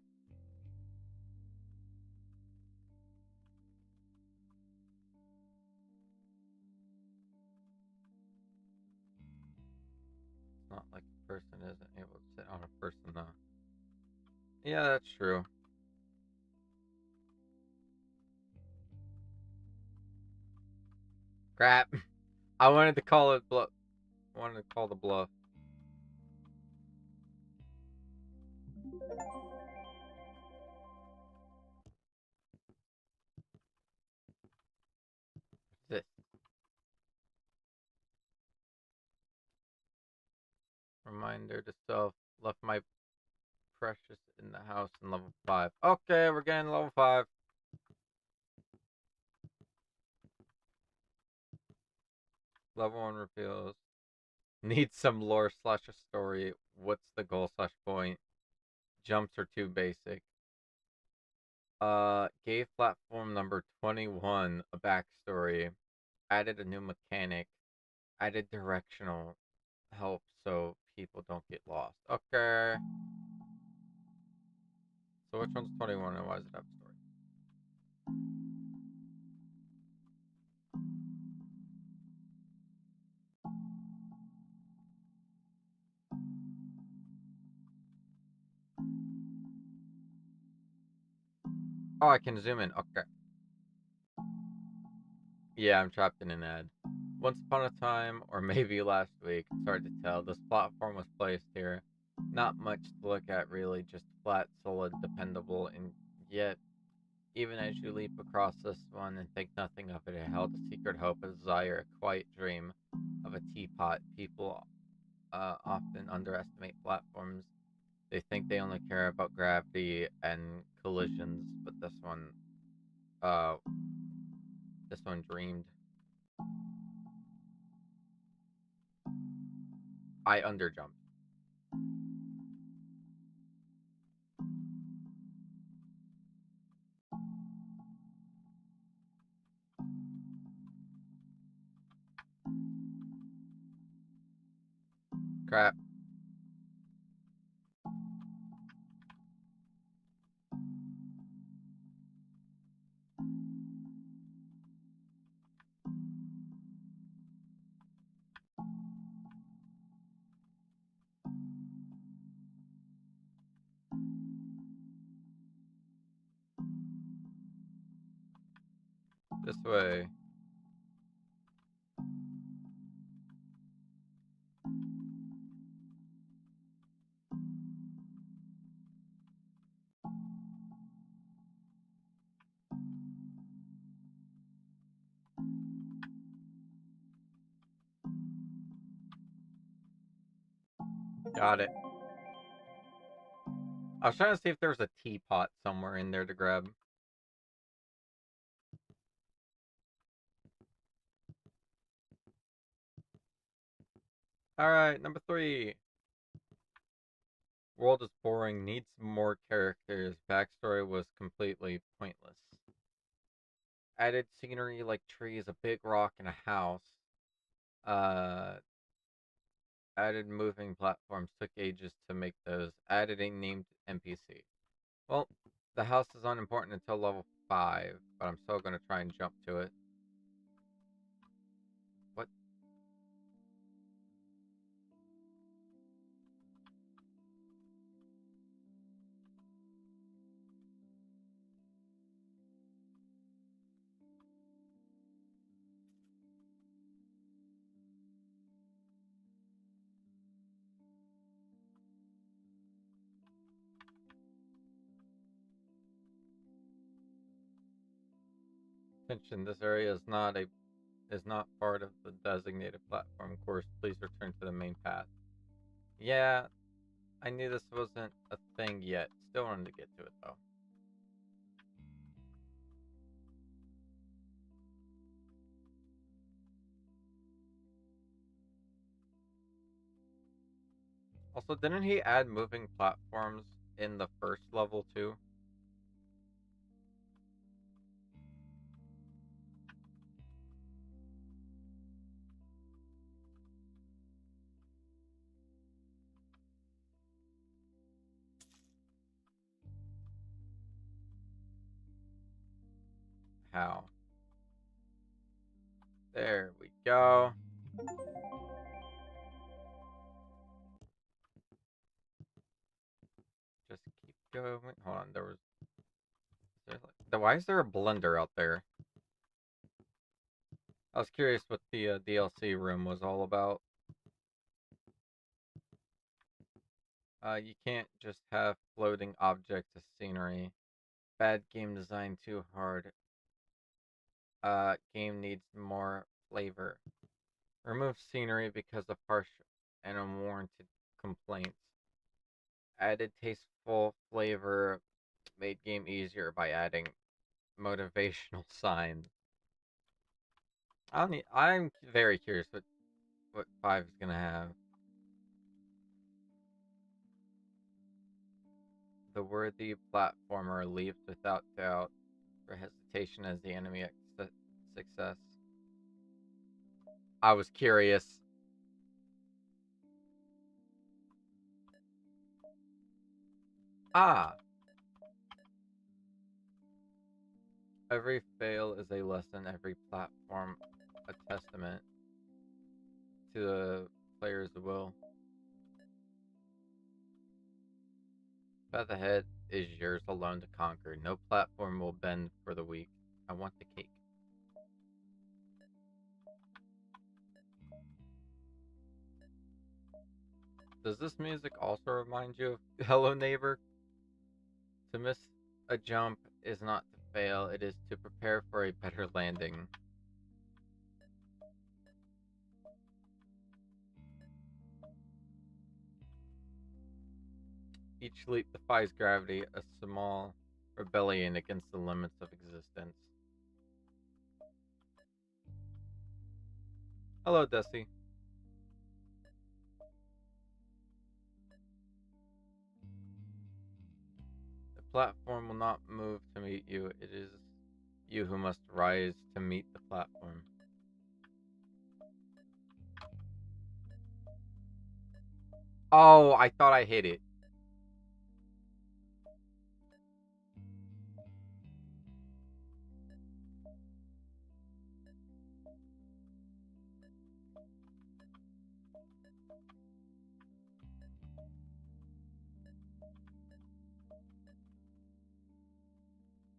It's not like a person isn't able to sit on a person, though. Yeah, that's true. Crap. I wanted to call it bluff. I wanted to call the bluff. This. Reminder to self, left my precious in the house in level 5. Okay, we're getting level 5. Level 1 reveals. Need some lore slash a story. What's the goal slash point? Jumps are too basic. Gave platform number 21 a backstory. Added a new mechanic. Added directional help so people don't get lost. Okay. So which one's 21 and why does it have a story? Oh, I can zoom in. Okay. Yeah, I'm trapped in an ad. Once upon a time, or maybe last week, it's hard to tell, this platform was placed here. Not much to look at really, just flat, solid, dependable, and yet, even as you leap across this one and think nothing of it, it held a secret hope, a desire, a quiet dream of a teapot. People often underestimate platforms. They think they only care about gravity and collisions, but uh, this one dreamed. I underjumped. Crap. This way. Got it. I was trying to see if there was a teapot somewhere in there to grab. Alright, number 3. World is boring, needs more characters. Backstory was completely pointless. Added scenery like trees, a big rock, and a house. Uh, Added moving platforms, took ages to make those. Added a named NPC. Well, the house is unimportant until level 5, but I'm still gonna try and jump to it. What? Attention, this area is not part of the designated platform course. Please return to the main path. Yeah, I knew this wasn't a thing yet. Still wanted to get to it though. Also, didn't he add moving platforms in the first level too? How? There we go. Just keep going. Hold on, there was. Why is there a blender out there? I was curious what the DLC room was all about. You can't just have floating objects as scenery. Bad game design, too hard. Game needs more flavor. Remove scenery because of harsh and unwarranted complaints. Added tasteful flavor, made game easier by adding motivational signs. I'm very curious what 5 is gonna have. The worthy platformer leaps without doubt, for hesitation as the enemy success. I was curious. Ah! Every fail is a lesson, every platform a testament to the player's will. Path ahead is yours alone to conquer. No platform will bend for the weak. I want the cake. Does this music also remind you of Hello Neighbor? To miss a jump is not to fail, it is to prepare for a better landing. Each leap defies gravity, a small rebellion against the limits of existence. Hello, Desi. The platform will not move to meet you. It is you who must rise to meet the platform. Oh, I thought I hit it.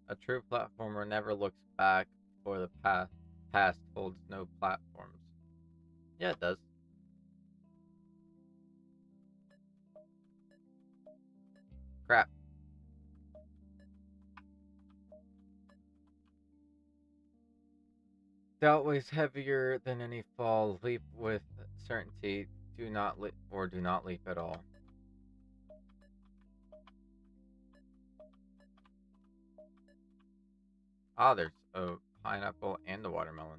A true platformer never looks back, for the past holds no platforms. Yeah, it does. Crap. Doubt weighs heavier than any fall. Leap with certainty. Do not leap at all. Ah, there's a pineapple and a watermelon.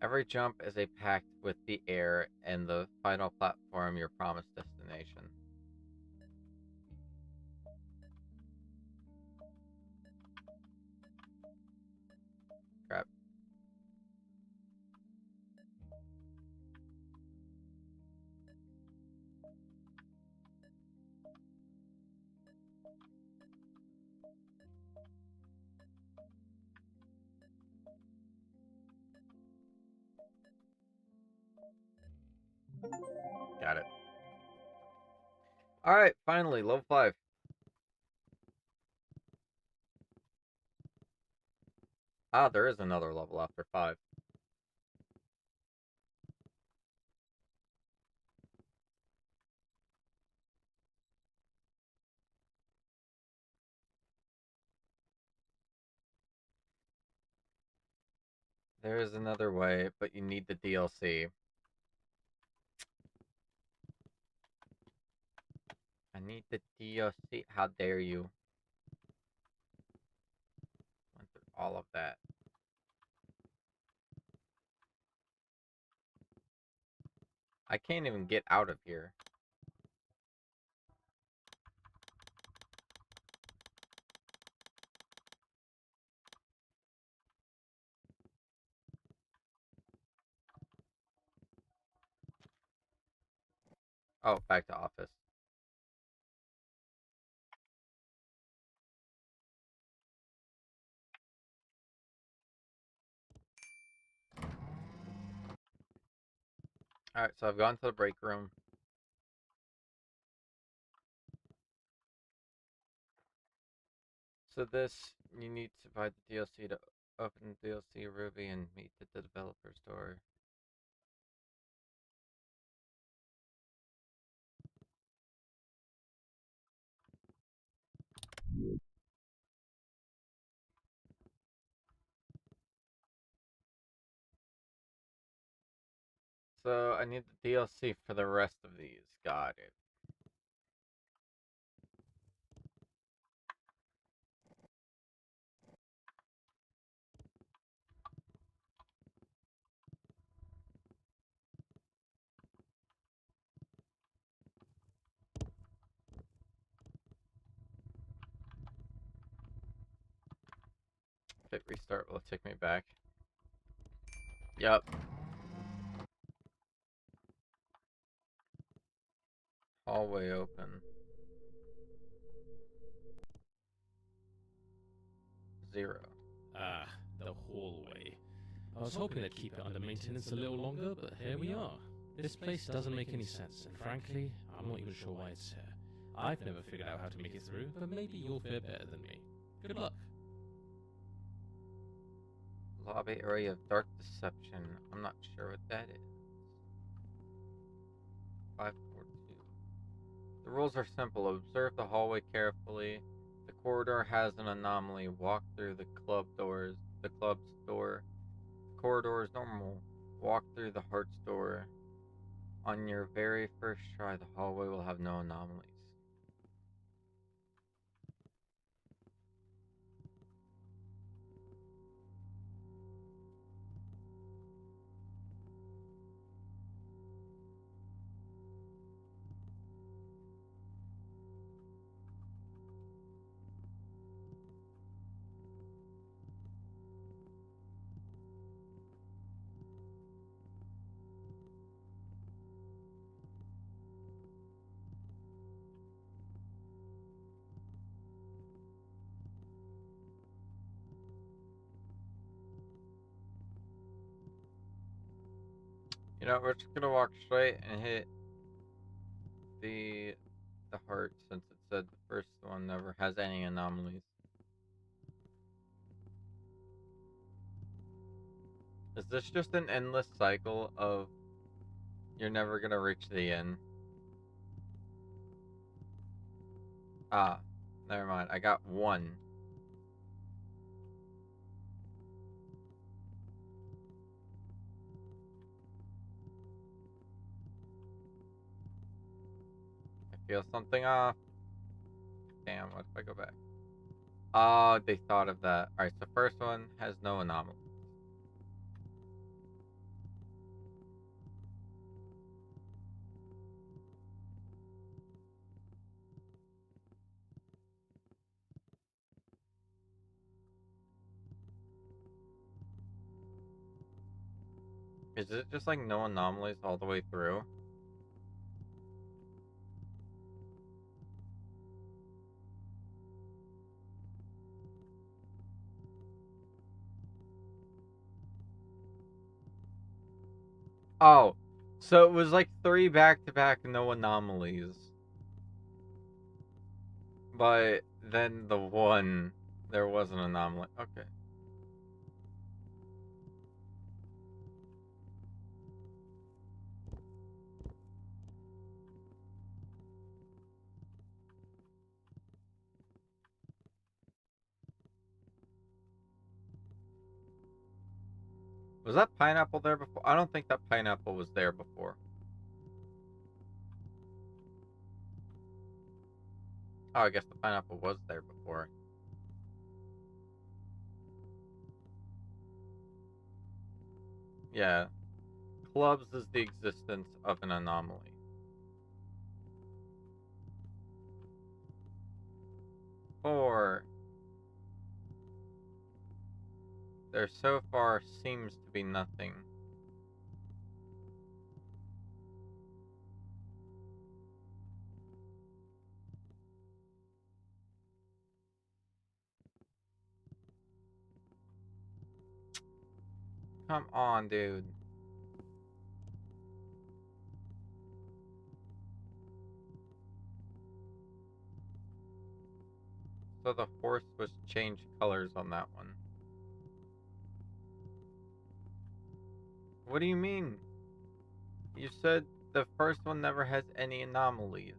Every jump is a pact with the air and the final platform, your promised destination. Crap. Got it. Alright, finally, level 5. Ah, there is another level after 5. There is another way, but you need the DLC. I need the DLC. How dare you? Went through all of that. I can't even get out of here. Oh, back to office. Alright, so I've gone to the break room. So this, you need to buy the DLC to open the DLC Ruby and meet the developer store. So I need the DLC for the rest of these. Got it. Hit restart will take me back. Yep. Hallway open. 0. Ah, the hallway. I was hoping they'd keep it under maintenance a little longer, but here we are. This place doesn't make any sense, and frankly, I'm not even sure why it's here. I've never figured out how to make it through, but maybe you'll fare better than me. Good luck. Lobby area of dark deception. I'm not sure what that is. 542. The rules are simple. Observe the hallway carefully. The corridor has an anomaly. Walk through the club's door. The corridor is normal. Walk through the heart's door. On your very first try, the hallway will have no anomalies. You know, we're just gonna walk straight and hit the heart since it said the first one never has any anomalies. Is this just an endless cycle of you're never gonna reach the end? Ah, never mind. I got 1. I feel something off. Damn, what if I go back? Oh, they thought of that. Alright, so first one has no anomaly. Is it just like no anomalies all the way through? Oh, so it was like 3 back-to-back no anomalies. But then the one, there was an anomaly. Okay. Was that pineapple there before? I don't think that pineapple was there before. Oh, I guess the pineapple was there before. Yeah. Clubs is the existence of an anomaly. Four. There so far seems to be nothing. Come on, dude. So the horse was changed colors on that one. What do you mean? You said the first one never has any anomalies.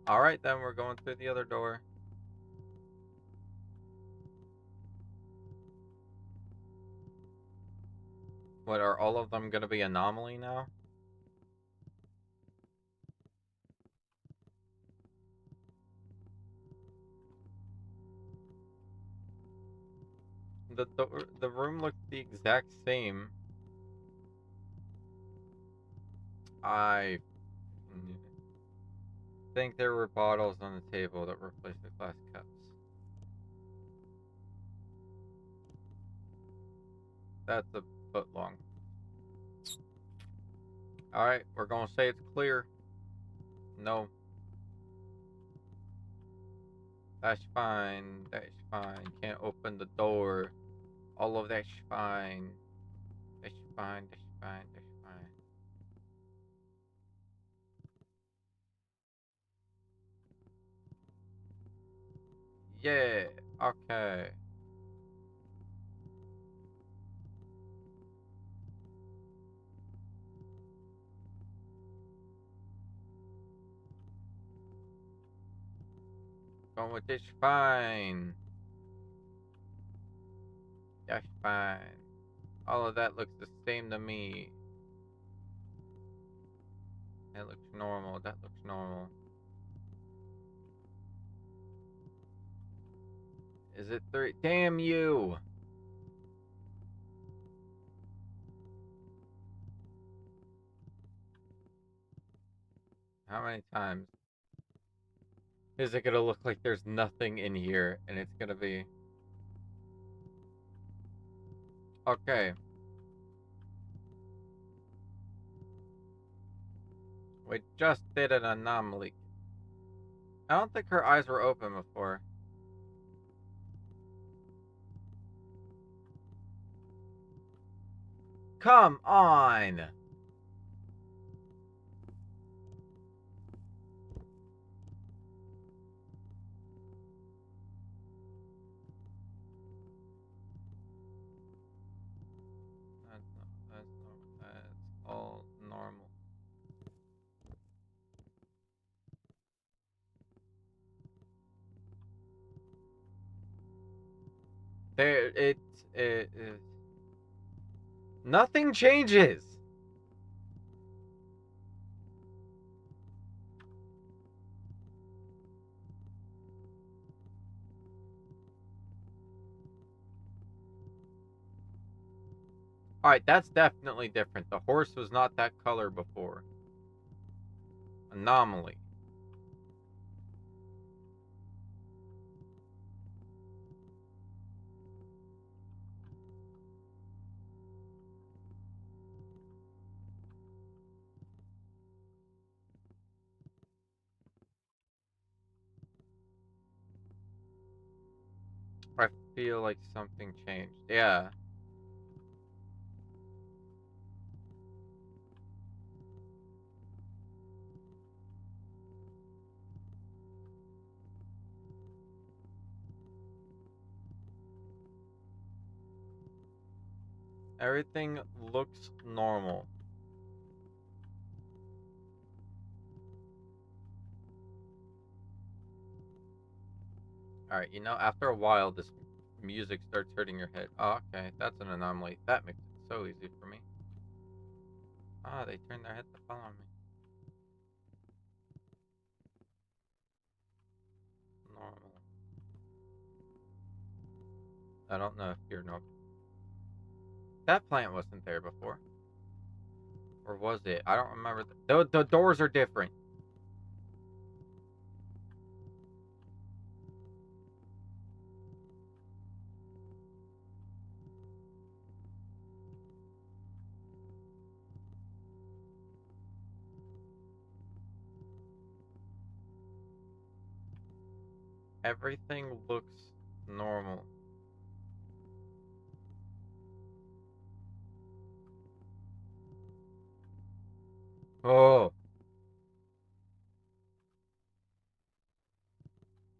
Alright then, we're going through the other door. What, are all of them gonna be anomaly now? The room looked the exact same. I... think there were bottles on the table that replaced the glass cups. That's a foot long. Alright, we're gonna say it's clear. No. That's fine. That's fine. Can't open the door. All of that's fine. That's fine. That's fine. That's fine. Yeah. Okay. Going with this fine. That's fine. All of that looks the same to me. That looks normal. That looks normal. Is it 3? Damn you! How many times is it gonna look like there's nothing in here and it's gonna be... Okay. We just did an anomaly. I don't think her eyes were open before. Come on! That's all normal. There, it nothing changes. Alright, that's definitely different. The horse was not that color before. Anomaly. I feel like something changed. Yeah. Everything looks normal. Alright, you know, after a while, this music starts hurting your head. Oh, okay, that's an anomaly. That makes it so easy for me. Ah, they turned their head to follow me. Normal. I don't know if you're normal. That plant wasn't there before. Or was it? I don't remember. The doors are different. Everything looks normal. Oh.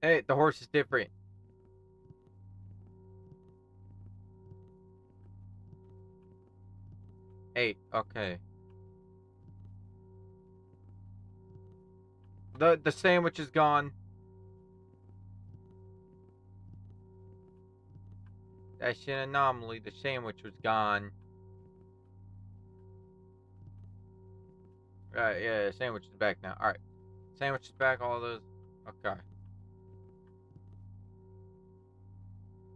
Hey, the horse is different. Hey, okay. The sandwich is gone. That's an anomaly. The sandwich was gone. Right, yeah, the sandwich is back now. Alright. Sandwich is back, all those. Okay.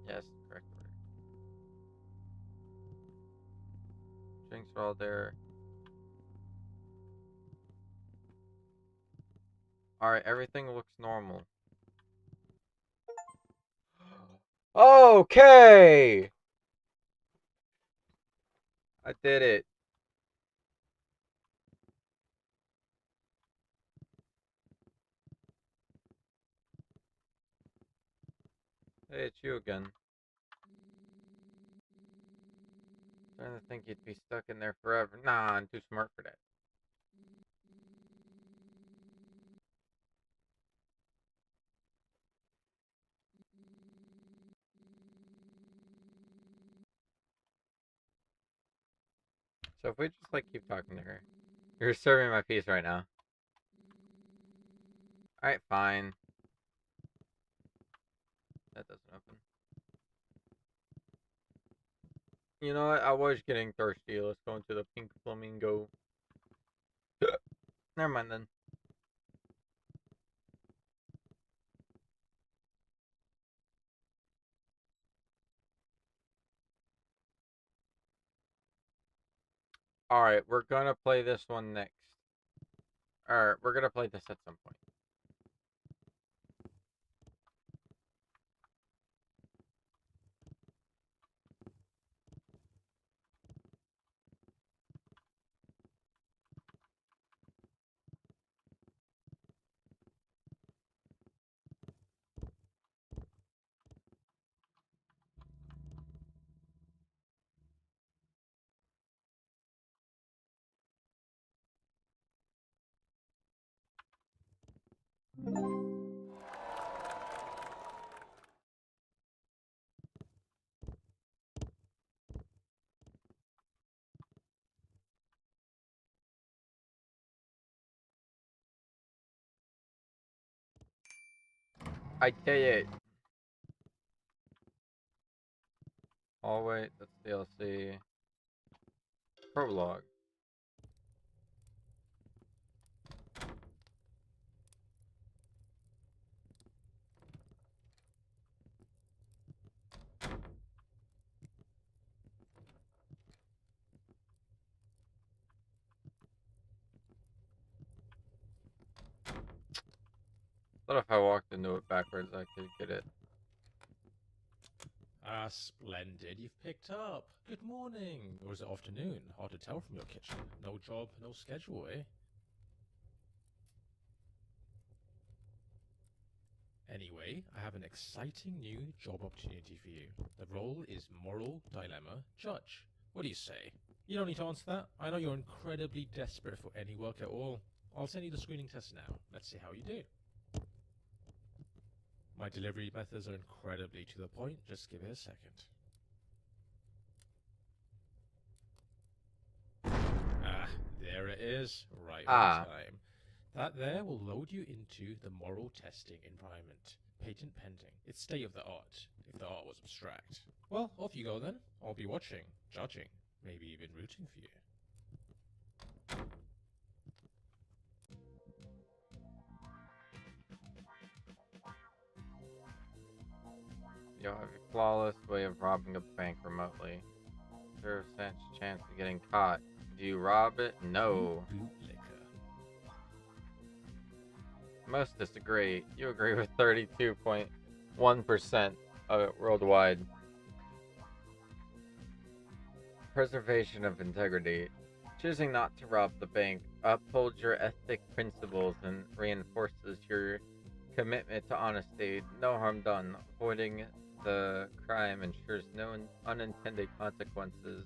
Yes, correct order. Drinks are all there. Alright, everything looks normal. Okay! I did it. Hey, it's you again. Trying to think you'd be stuck in there forever. Nah, I'm too smart for that. So if we just like keep talking to her. You're serving my piece right now. Alright, fine. That doesn't open. You know what? I was getting thirsty. Let's go into the Pink Flamingo. Never mind then. Alright, we're gonna play this one next. Alright, we're gonna play this at some point. I did it. Oh wait, that's DLC. Prologue. Thought if I walked into it backwards, I could get it. Ah, splendid. You've picked up. Good morning. Or is it afternoon? Hard to tell from your kitchen. No job, no schedule, eh? Anyway, I have an exciting new job opportunity for you. The role is Moral Dilemma Judge. What do you say? You don't need to answer that. I know you're incredibly desperate for any work at all. I'll send you the screening test now. Let's see how you do. My delivery methods are incredibly to the point. Just give it a second. Ah, there it is. Right on time. That there will load you into the moral testing environment. Patent pending. It's state of the art, if the art was abstract. Well, off you go then. I'll be watching, judging, maybe even rooting for you. You have a flawless way of robbing a bank remotely. There's a chance of getting caught. Do you rob it? No. Bootlicker. Most disagree. You agree with 32.1% of it worldwide. Preservation of integrity. Choosing not to rob the bank upholds your ethic principles and reinforces your commitment to honesty. No harm done. Avoiding the crime ensures no unintended consequences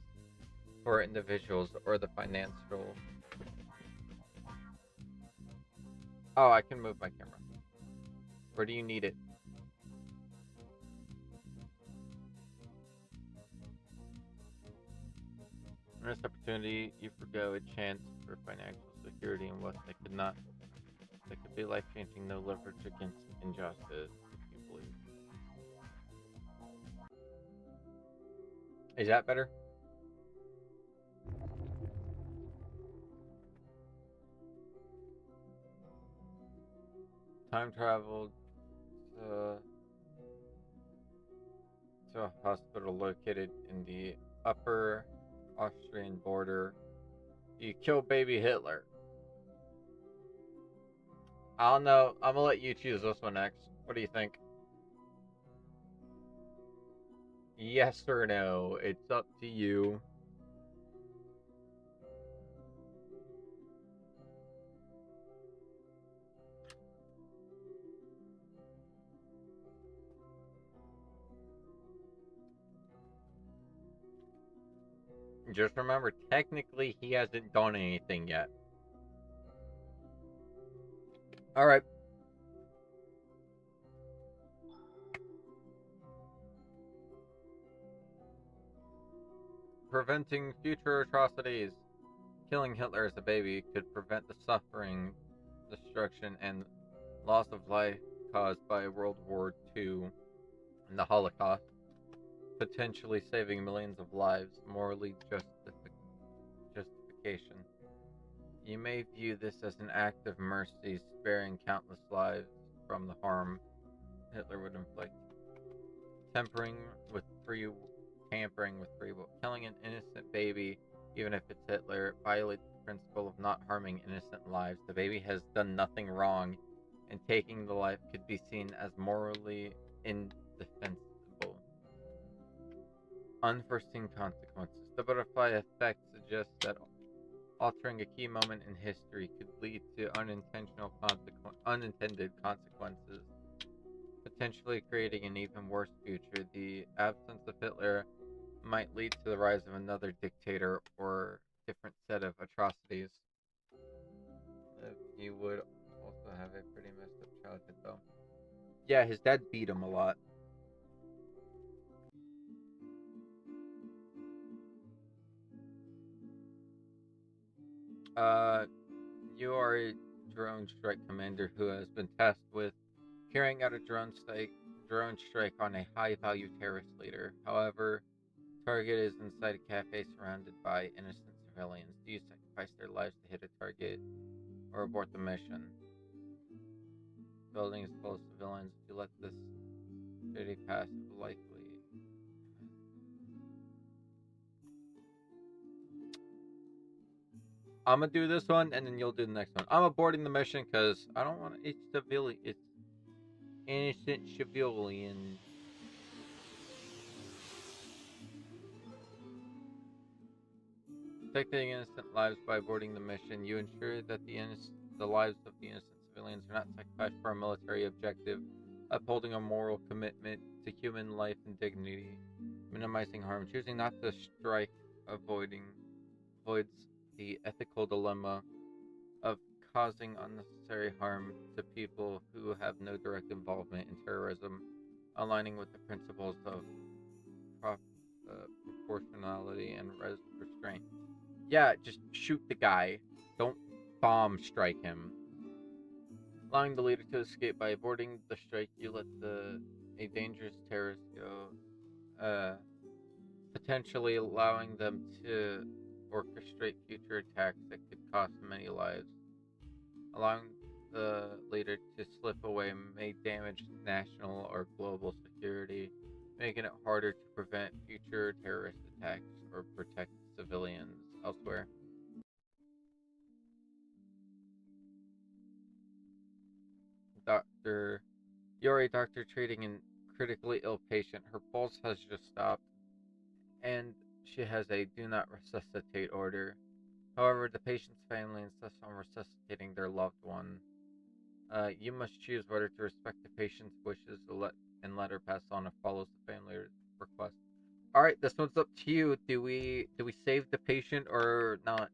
for individuals or the financial. Oh, I can move my camera. Where do you need it? Missed opportunity, you forgo a chance for financial security and what they could not. That could be life changing, no leverage against injustice, if you believe. Is that better? Time traveled to a hospital located in the upper Austrian border. You kill baby Hitler. I don't know. I'm gonna let you choose this one next. What do you think? Yes or no? It's up to you. Just remember, technically, he hasn't done anything yet. Alright. Preventing future atrocities. Killing Hitler as a baby could prevent the suffering, destruction, and loss of life caused by World War II and the Holocaust, potentially saving millions of lives. Morally justification. You may view this as an act of mercy, sparing countless lives from the harm Hitler would inflict. Tampering with free will. Killing an innocent baby, even if it's Hitler, violates the principle of not harming innocent lives. The baby has done nothing wrong, and taking the life could be seen as morally indefensible. Unforeseen consequences. The butterfly effect suggests that altering a key moment in history could lead to unintended consequences, potentially creating an even worse future. The absence of Hitler might lead to the rise of another dictator or different set of atrocities. He would also have a pretty messed up childhood, though. Yeah, his dad beat him a lot. You are a drone strike commander who has been tasked with carrying out a drone strike on a high-value terrorist leader. However, target is inside a cafe surrounded by innocent civilians. Do you sacrifice their lives to hit a target or abort the mission? Building is full of civilians. Do you let this shitty pass likely? I'm gonna do this one, and then you'll do the next one. I'm aborting the mission because I don't want it's civilian. It's innocent civilians. Protecting innocent lives by aborting the mission, you ensure that the lives of the innocent civilians are not sacrificed for a military objective, upholding a moral commitment to human life and dignity, minimizing harm. Choosing not to strike avoids the ethical dilemma of causing unnecessary harm to people who have no direct involvement in terrorism, aligning with the principles of proportionality and restraint. Yeah, just shoot the guy. Don't bomb strike him. Allowing the leader to escape by aborting the strike, you let a dangerous terrorist go, potentially allowing them to orchestrate future attacks that could cost many lives. Allowing the leader to slip away may damage national or global security, making it harder to prevent future terrorist attacks or protect civilians elsewhere. Doctor, you're a doctor treating a critically ill patient. Her pulse has just stopped, and she has a do not resuscitate order. However, the patient's family insists on resuscitating their loved one. You must choose whether to respect the patient's wishes and let her pass on if follows the family request. All right, this one's up to you. Do we save the patient or not?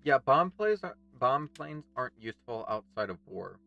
Yeah, bomb planes aren't useful outside of war.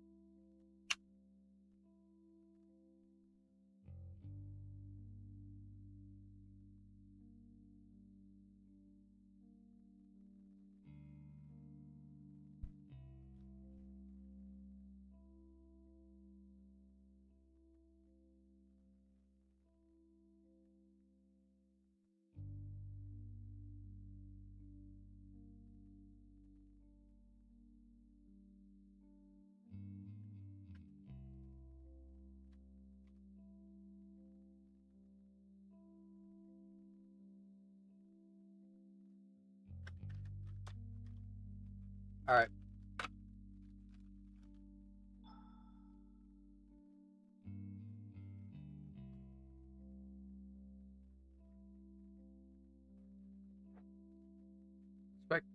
Alright.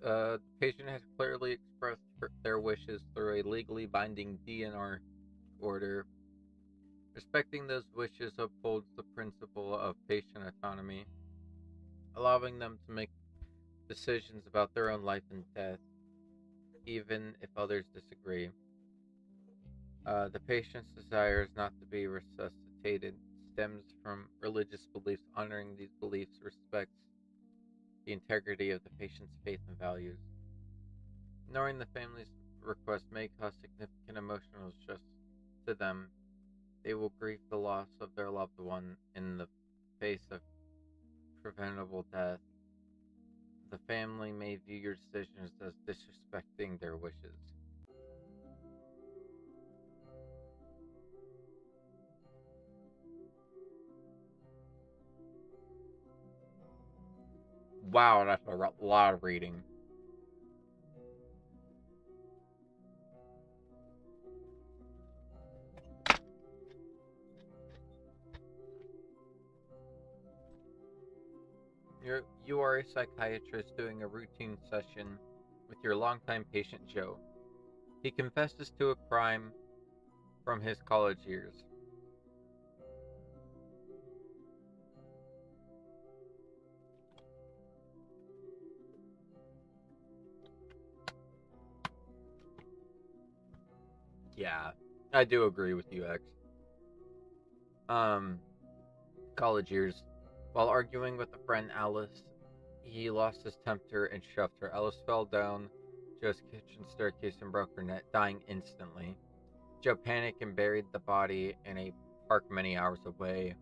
The patient has clearly expressed their wishes through a legally binding DNR order. Respecting those wishes upholds the principle of patient autonomy, allowing them to make decisions about their own life and death, even if others disagree. The patient's desires not to be resuscitated stems from religious beliefs. Honoring these beliefs respects the integrity of the patient's faith and values. Ignoring the family's request may cause significant emotional stress to them. They will grieve the loss of their loved one in the face of preventable death. The family may view your decisions as disrespecting their wishes. Wow, that's a lot of reading. You are a psychiatrist doing a routine session with your longtime patient Joe. He confesses to a crime from his college years. Yeah, I do agree with you, X. Um, College years. While arguing with a friend, Alice, he lost his temper and shoved her. Alice fell down Joe's kitchen staircase and broke her neck, dying instantly. Joe panicked and buried the body in a park many hours away.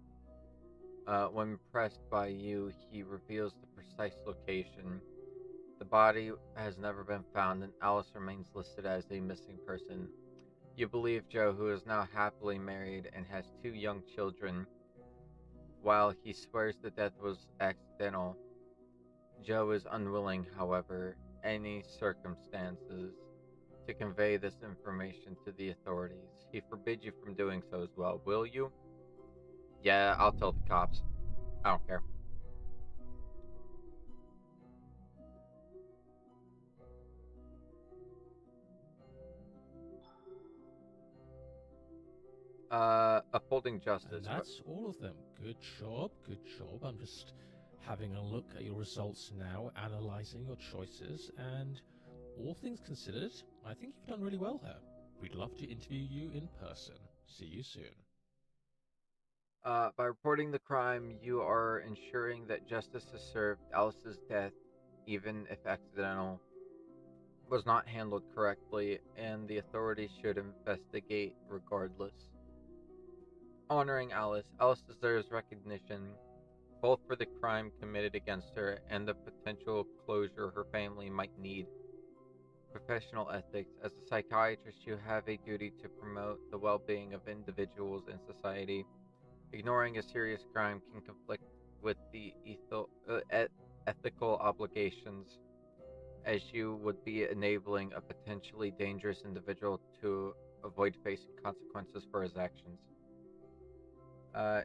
When pressed by you, he reveals the precise location. The body has never been found, and Alice remains listed as a missing person. You believe Joe, who is now happily married and has 2 young children, while he swears the death was accidental. Joe is unwilling, however, any circumstances to convey this information to the authorities. He forbids you from doing so as well. Will you? Yeah, I'll tell the cops. I don't care. Upholding justice. And that's all of them. Good job, good job. I'm just having a look at your results now, analyzing your choices, and all things considered, I think you've done really well here. We'd love to interview you in person. See you soon. By reporting the crime, you are ensuring that justice is served. Alice's death, even if accidental, was not handled correctly, and the authorities should investigate regardless. Honoring Alice, Alice deserves recognition both for the crime committed against her and the potential closure her family might need. Professional ethics. As a psychiatrist, you have a duty to promote the well being of individuals and society. Ignoring a serious crime can conflict with the ethical obligations, as you would be enabling a potentially dangerous individual to avoid facing consequences for his actions.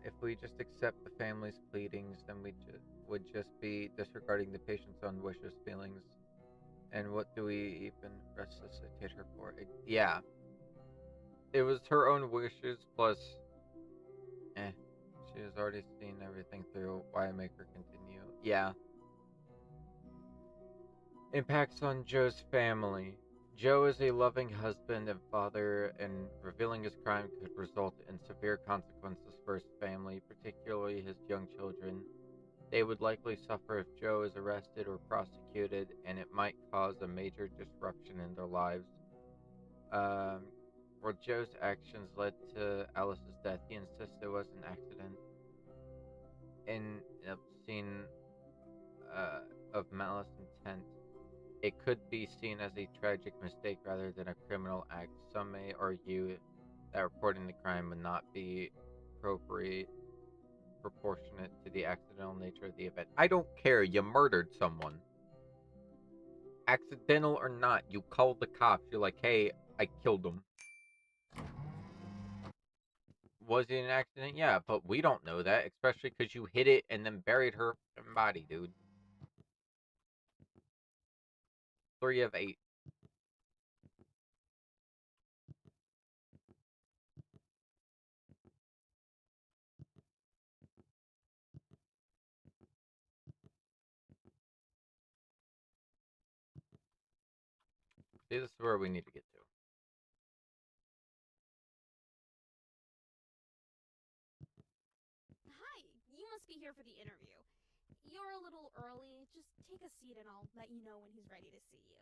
If we just accept the family's pleadings, then we would just be disregarding the patient's own wishes, feelings, and what do we even resuscitate her for? Yeah, it was her own wishes plus, she has already seen everything through. Why make her continue? Yeah. Impacts on Joe's family. Joe is a loving husband and father, and revealing his crime could result in severe consequences for his family, particularly his young children. They would likely suffer if Joe is arrested or prosecuted, and it might cause a major disruption in their lives. Um, where Joe's actions led to Alice's death, he insists it was an accident. In a scene of malice intent, it could be seen as a tragic mistake rather than a criminal act. Some may argue that reporting the crime would not be appropriate, proportionate to the accidental nature of the event. I don't care, you murdered someone. accidental or not, you called the cops. You're like, hey, I killed him. Was it an accident? Yeah, but we don't know that, especially because you hit it and then buried her body, dude. 3 of 8. See, this is where we need to get to. Hi, you must be here for the interview. You're a little early. Just take a seat and I'll let you know when he's ready to see you.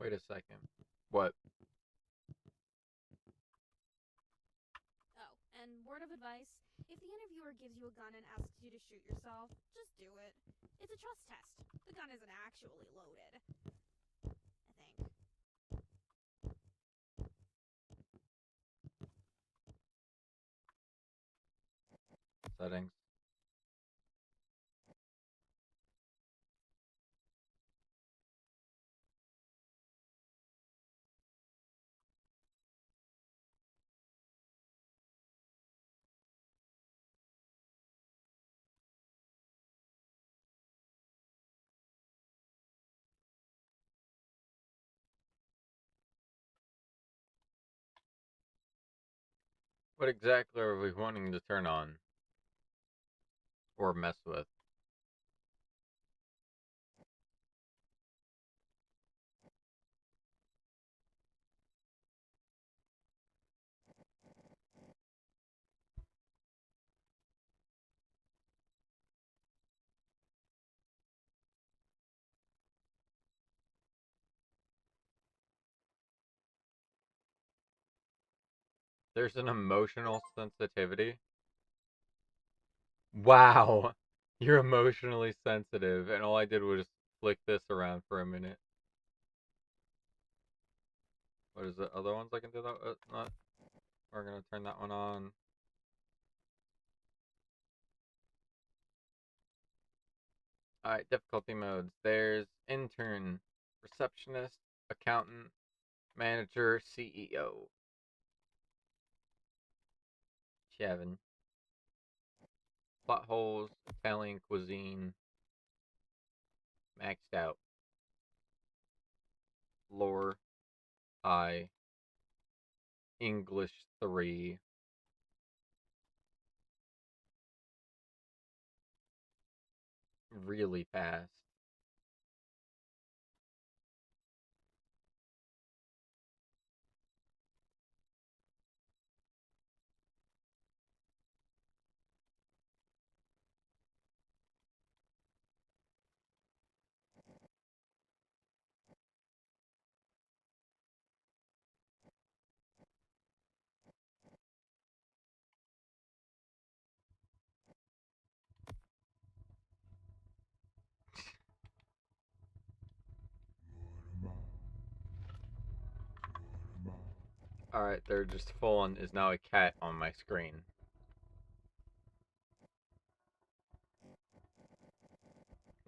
Wait a second. What? Oh, and word of advice, if the interviewer gives you a gun and asks you to shoot yourself, just do it. It's a trust test. The gun isn't actually loaded. I think. Settings. What exactly are we wanting to turn on? Or mess with? There's an emotional sensitivity. Wow. You're emotionally sensitive, and all I did was flick this around for a minute. What is the other ones I can do that? Not. We're gonna turn that one on. Alright, difficulty modes. There's intern, receptionist, accountant, manager, CEO. Chevin. Plot holes, Italian cuisine. Maxed out. Lore, high. English 3. Really fast. Alright, they're just full on is now a cat on my screen.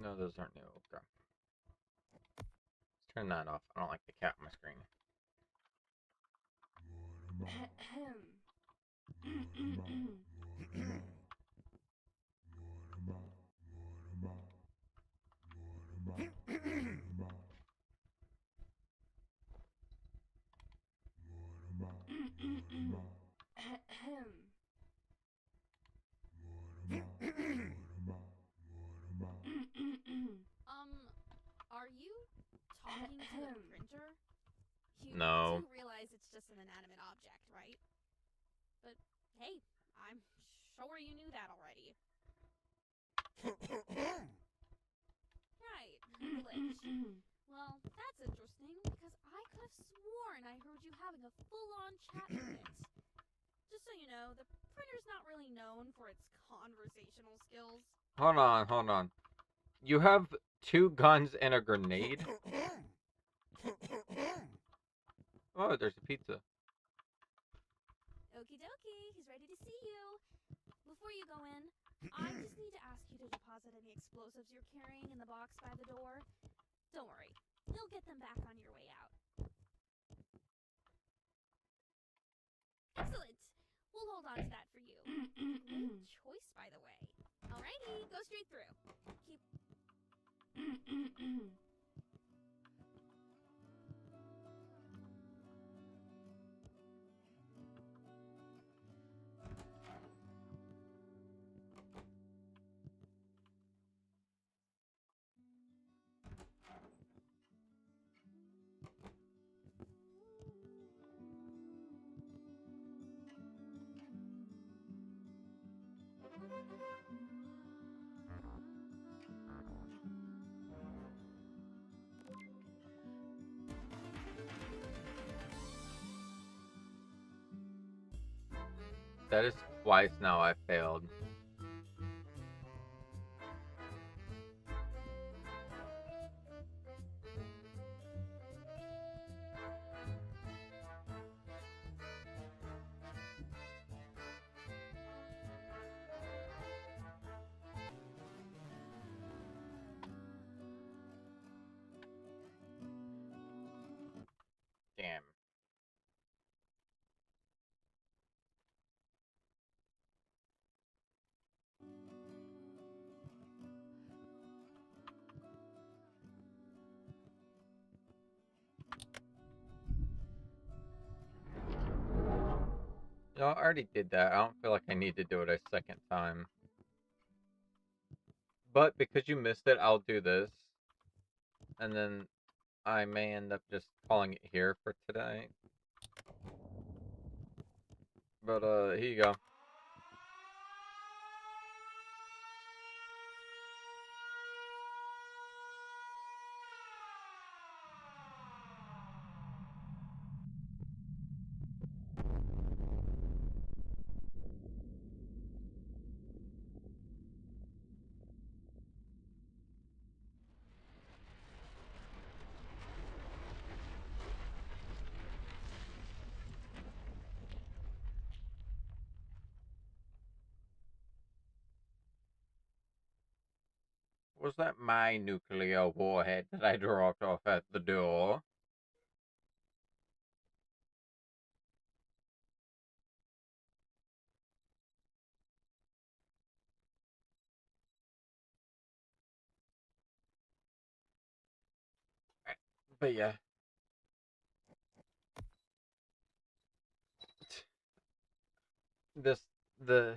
No, those aren't new. Okay. Let's turn that off. I don't like the cat on my screen. Are you talking to the printer? You No. do realize it's just an inanimate object, right? But hey, I'm sure you knew that already. Right, glitch. Well, that's interesting because I could have sworn I heard you having a full-on chat with it. Just so you know, the printer's not really known for its conversational skills. Hold on, hold on. You have 2 guns and a grenade? Oh, there's a pizza. Okie dokie, he's ready to see you. before you go in, I just need to ask you to deposit any explosives you're carrying in the box by the door. Don't worry, you'll get them back on your way out. Excellent! We'll hold on to that for you. Great choice, by the way. Alrighty, go straight through. Keep... That is twice now I failed. Damn. You know, I already did that. I don't feel like I need to do it a second time. But because you missed it, I'll do this. And then I may end up just calling it here for today. But, here you go. Was that my nuclear warhead that I dropped off at the door? But yeah. The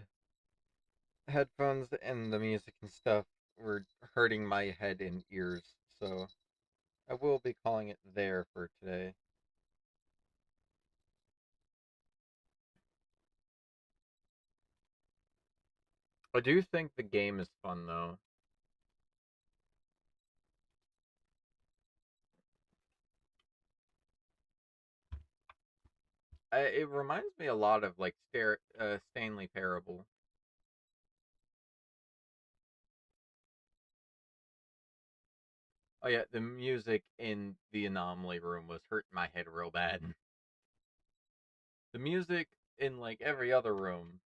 headphones and the music and stuff were hurting my head and ears, so I will be calling it there for today. I do think the game is fun, though. It reminds me a lot of, like, Stanley Parable. Oh yeah, the music in the anomaly room was hurting my head real bad. The music in, like, every other room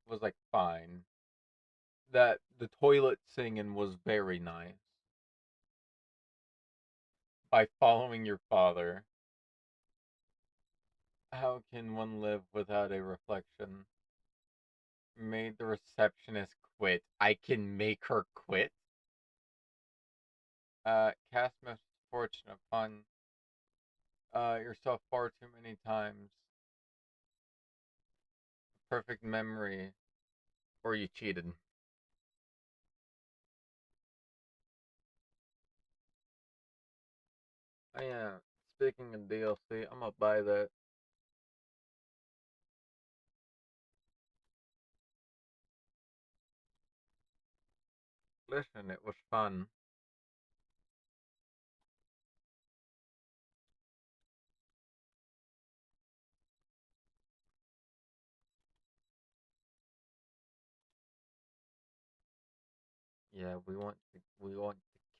was, like, fine. The toilet singing was very nice. By following your father. How can one live without a reflection? Made the receptionist quit. I can make her quit? Cast misfortune upon yourself far too many times. Perfect memory. Or you cheated. Oh yeah, speaking of DLC, I'm gonna buy that. Listen, it was fun. Yeah, we want the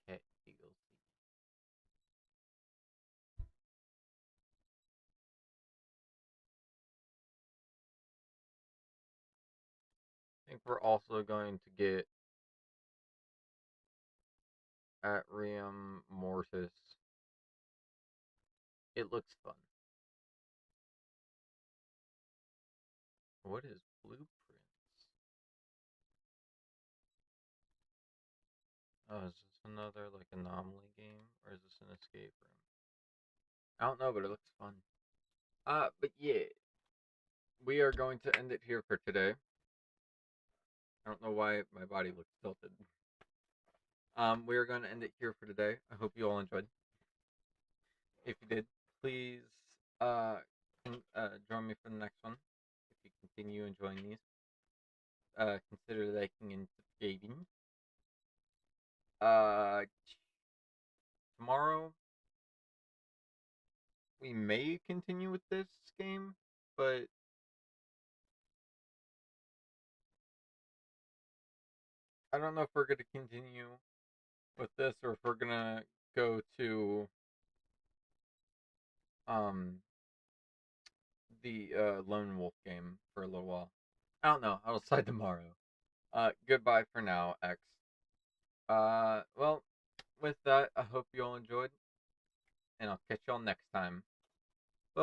cat DLC. think we're also going to get Atrium Mortis. It looks fun. What is Blueprints? Oh, is this another like anomaly game, or is this an escape room? I don't know, but it looks fun. But yeah, we are going to end it here for today. I don't know why my body looks tilted. We are going to end it here for today. I hope you all enjoyed. If you did, please join me for the next one. If you continue enjoying these, consider liking and subscribing. Tomorrow we may continue with this game, but I don't know if we're gonna continue with this or if we're gonna go to the Lone Wolf game for a little while. I don't know. I'll decide tomorrow. Goodbye for now, X. Well, with that, I hope you all enjoyed, and I'll catch y'all next time.